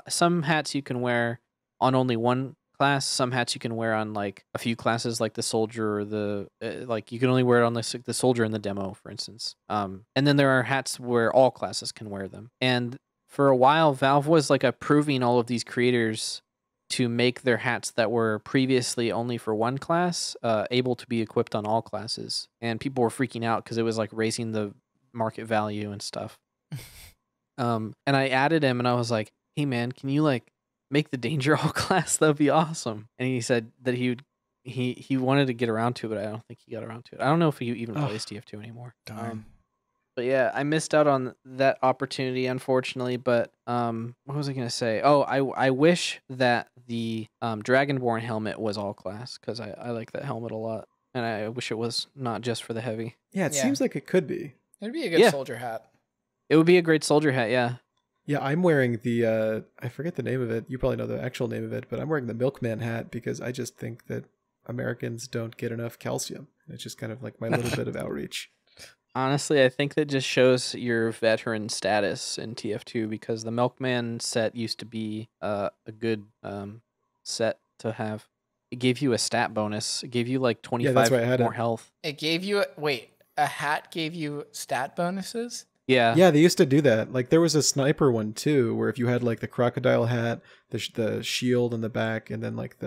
some hats you can wear on only one class, some hats you can wear on like a few classes, like the soldier or the like you can only wear it on the soldier in the demo, for instance. And then there are hats where all classes can wear them. And for a while, Valve was like approving all of these creators to make their hats that were previously only for one class able to be equipped on all classes. And people were freaking out because it was like raising the market value and stuff. And I added him and I was like, hey man, can you like make the Danger all class? That'd be awesome. And he said that he wanted to get around to it, but I don't think he got around to it. I don't know if he even plays TF2 anymore. But yeah, I missed out on that opportunity, unfortunately. But what was I going to say? Oh, I wish that the Dragonborn helmet was all class, because I like that helmet a lot. And I wish it was not just for the heavy. Yeah, it seems like it could be. It'd be a good soldier hat. It would be a great soldier hat, yeah. Yeah, I'm wearing the, I forget the name of it. You probably know the actual name of it, but I'm wearing the Milkman hat because I just think that Americans don't get enough calcium. It's just kind of like my little bit of outreach. Honestly, I think that just shows your veteran status in TF2, because the Milkman set used to be a good set to have. It gave you a stat bonus. It gave you like 25 more health. It gave you a hat gave you stat bonuses? Yeah. Yeah, they used to do that. Like there was a sniper one too, where if you had like the crocodile hat, the shield in the back, and then like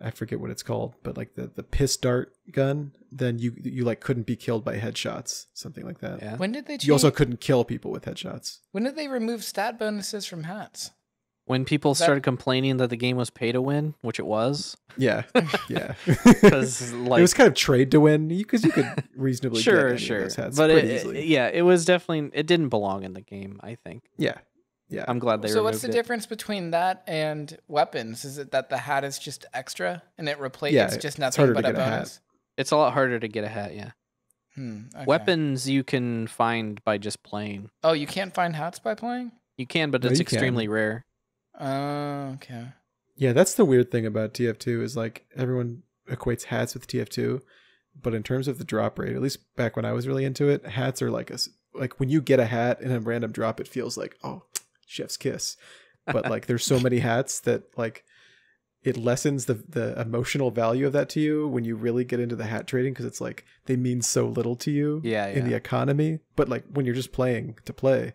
I forget what it's called, but like the piss dart gun, then you like couldn't be killed by headshots, something like that. Yeah. When did they change? You also couldn't kill people with headshots. When did they remove stat bonuses from hats? When people started complaining that the game was pay to win, which it was. Yeah, yeah. Because like it was kind of trade to win, because you could reasonably get any of those hats pretty easily. It was definitely, it didn't belong in the game, I think. Yeah. Yeah. I'm glad they removed it. So what's the difference between that and weapons? Is it that the hat is just extra and it's just nothing but a bonus? It's a lot harder to get a hat, yeah. Okay. Weapons you can find by just playing. Oh, you can't find hats by playing? You can, but it's extremely rare. Oh, okay. Yeah, that's the weird thing about TF2 is like everyone equates hats with TF2, but in terms of the drop rate, at least back when I was really into it, hats are like when you get a hat in a random drop, it feels like, oh, chef's kiss. but like there's so many hats that like it lessens the emotional value of that to you when you really get into the hat trading, because it's like they mean so little to you in the economy. But like when you're just playing to play,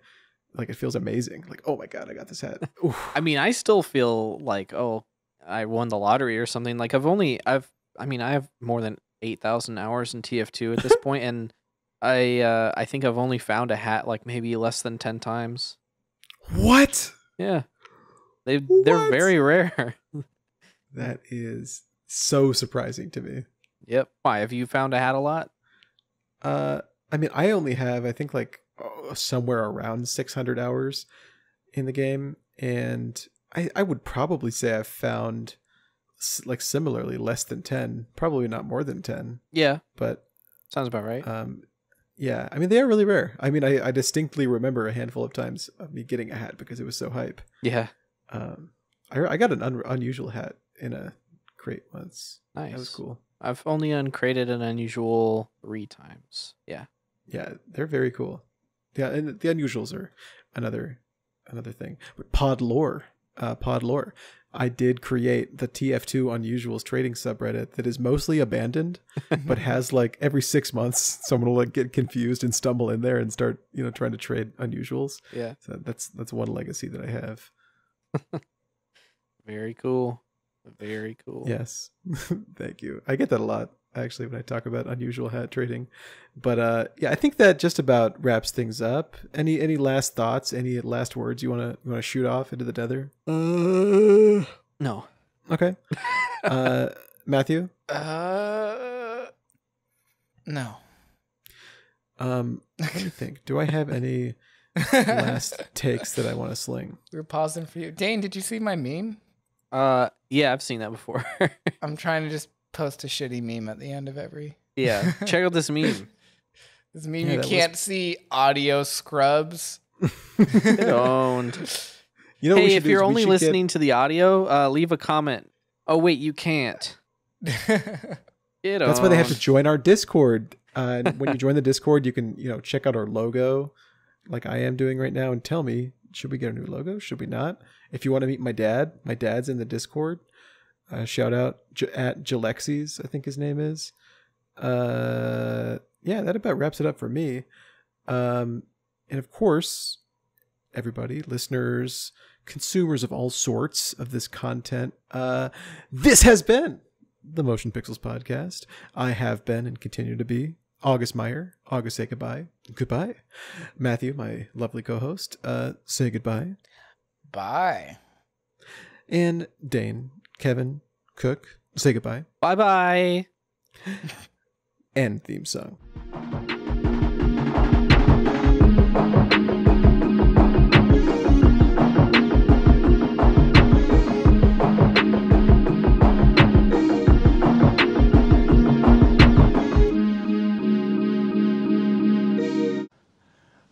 like it feels amazing. Like, oh my God, I got this hat. I mean, I still feel like, oh, I won the lottery or something. Like I have more than 8,000 hours in TF2 at this point, and I think I've only found a hat like maybe less than 10 times. What? Yeah. They're very rare. That is so surprising to me. Yep. Why? Have you found a hat a lot? I mean, I only have, I think, like somewhere around 600 hours in the game. And I would probably say I've found like similarly less than 10, probably not more than 10. Yeah. But sounds about right. Yeah. I mean, they are really rare. I mean, I distinctly remember a handful of times of me getting a hat because it was so hype. Yeah. I got an unusual hat in a crate once. Nice. That was cool. I've only uncrated an unusual 3 times. Yeah. Yeah, they're very cool. Yeah, and the unusuals are another thing. But pod lore. I did create the TF2 Unusuals trading subreddit that is mostly abandoned, but has like every 6 months someone will like get confused and stumble in there and start, trying to trade unusuals. Yeah. So that's one legacy that I have. Very cool. Very cool. Yes. Thank you. I get that a lot actually when I talk about unusual hat trading. But yeah, I think that just about wraps things up. Any last thoughts? Any last words you wanna shoot off into the tether? No. Okay. Matthew? No. Let me think. Do I have any last takes that I want to sling? We were pausing for you. Dane, did you see my meme? Yeah, I've seen that before. I'm trying to just post a shitty meme at the end of every. Yeah, check out this meme. This meme, you can't see audio scrubs. Don't. Hey, if you're only listening to the audio, leave a comment. Oh wait, you can't. That's why they have to join our Discord. When you join the Discord, you can check out our logo, like I am doing right now, and tell me, should we get a new logo? Should we not? If you want to meet my dad's in the Discord. Shout out at Jalexis, I think his name is. Yeah, that about wraps it up for me. And of course, everybody, listeners, consumers of all sorts of this content, this has been the Motion Pixels Podcast. I have been and continue to be August Meyer. August, say goodbye. Goodbye. Matthew, my lovely co-host, say goodbye. Bye. And Dane, Kevin, Cook, say goodbye. Bye-bye. End theme song.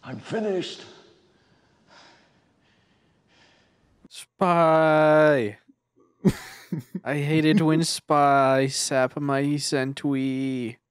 I'm finished. Spy. I hated when Spy sap my centui.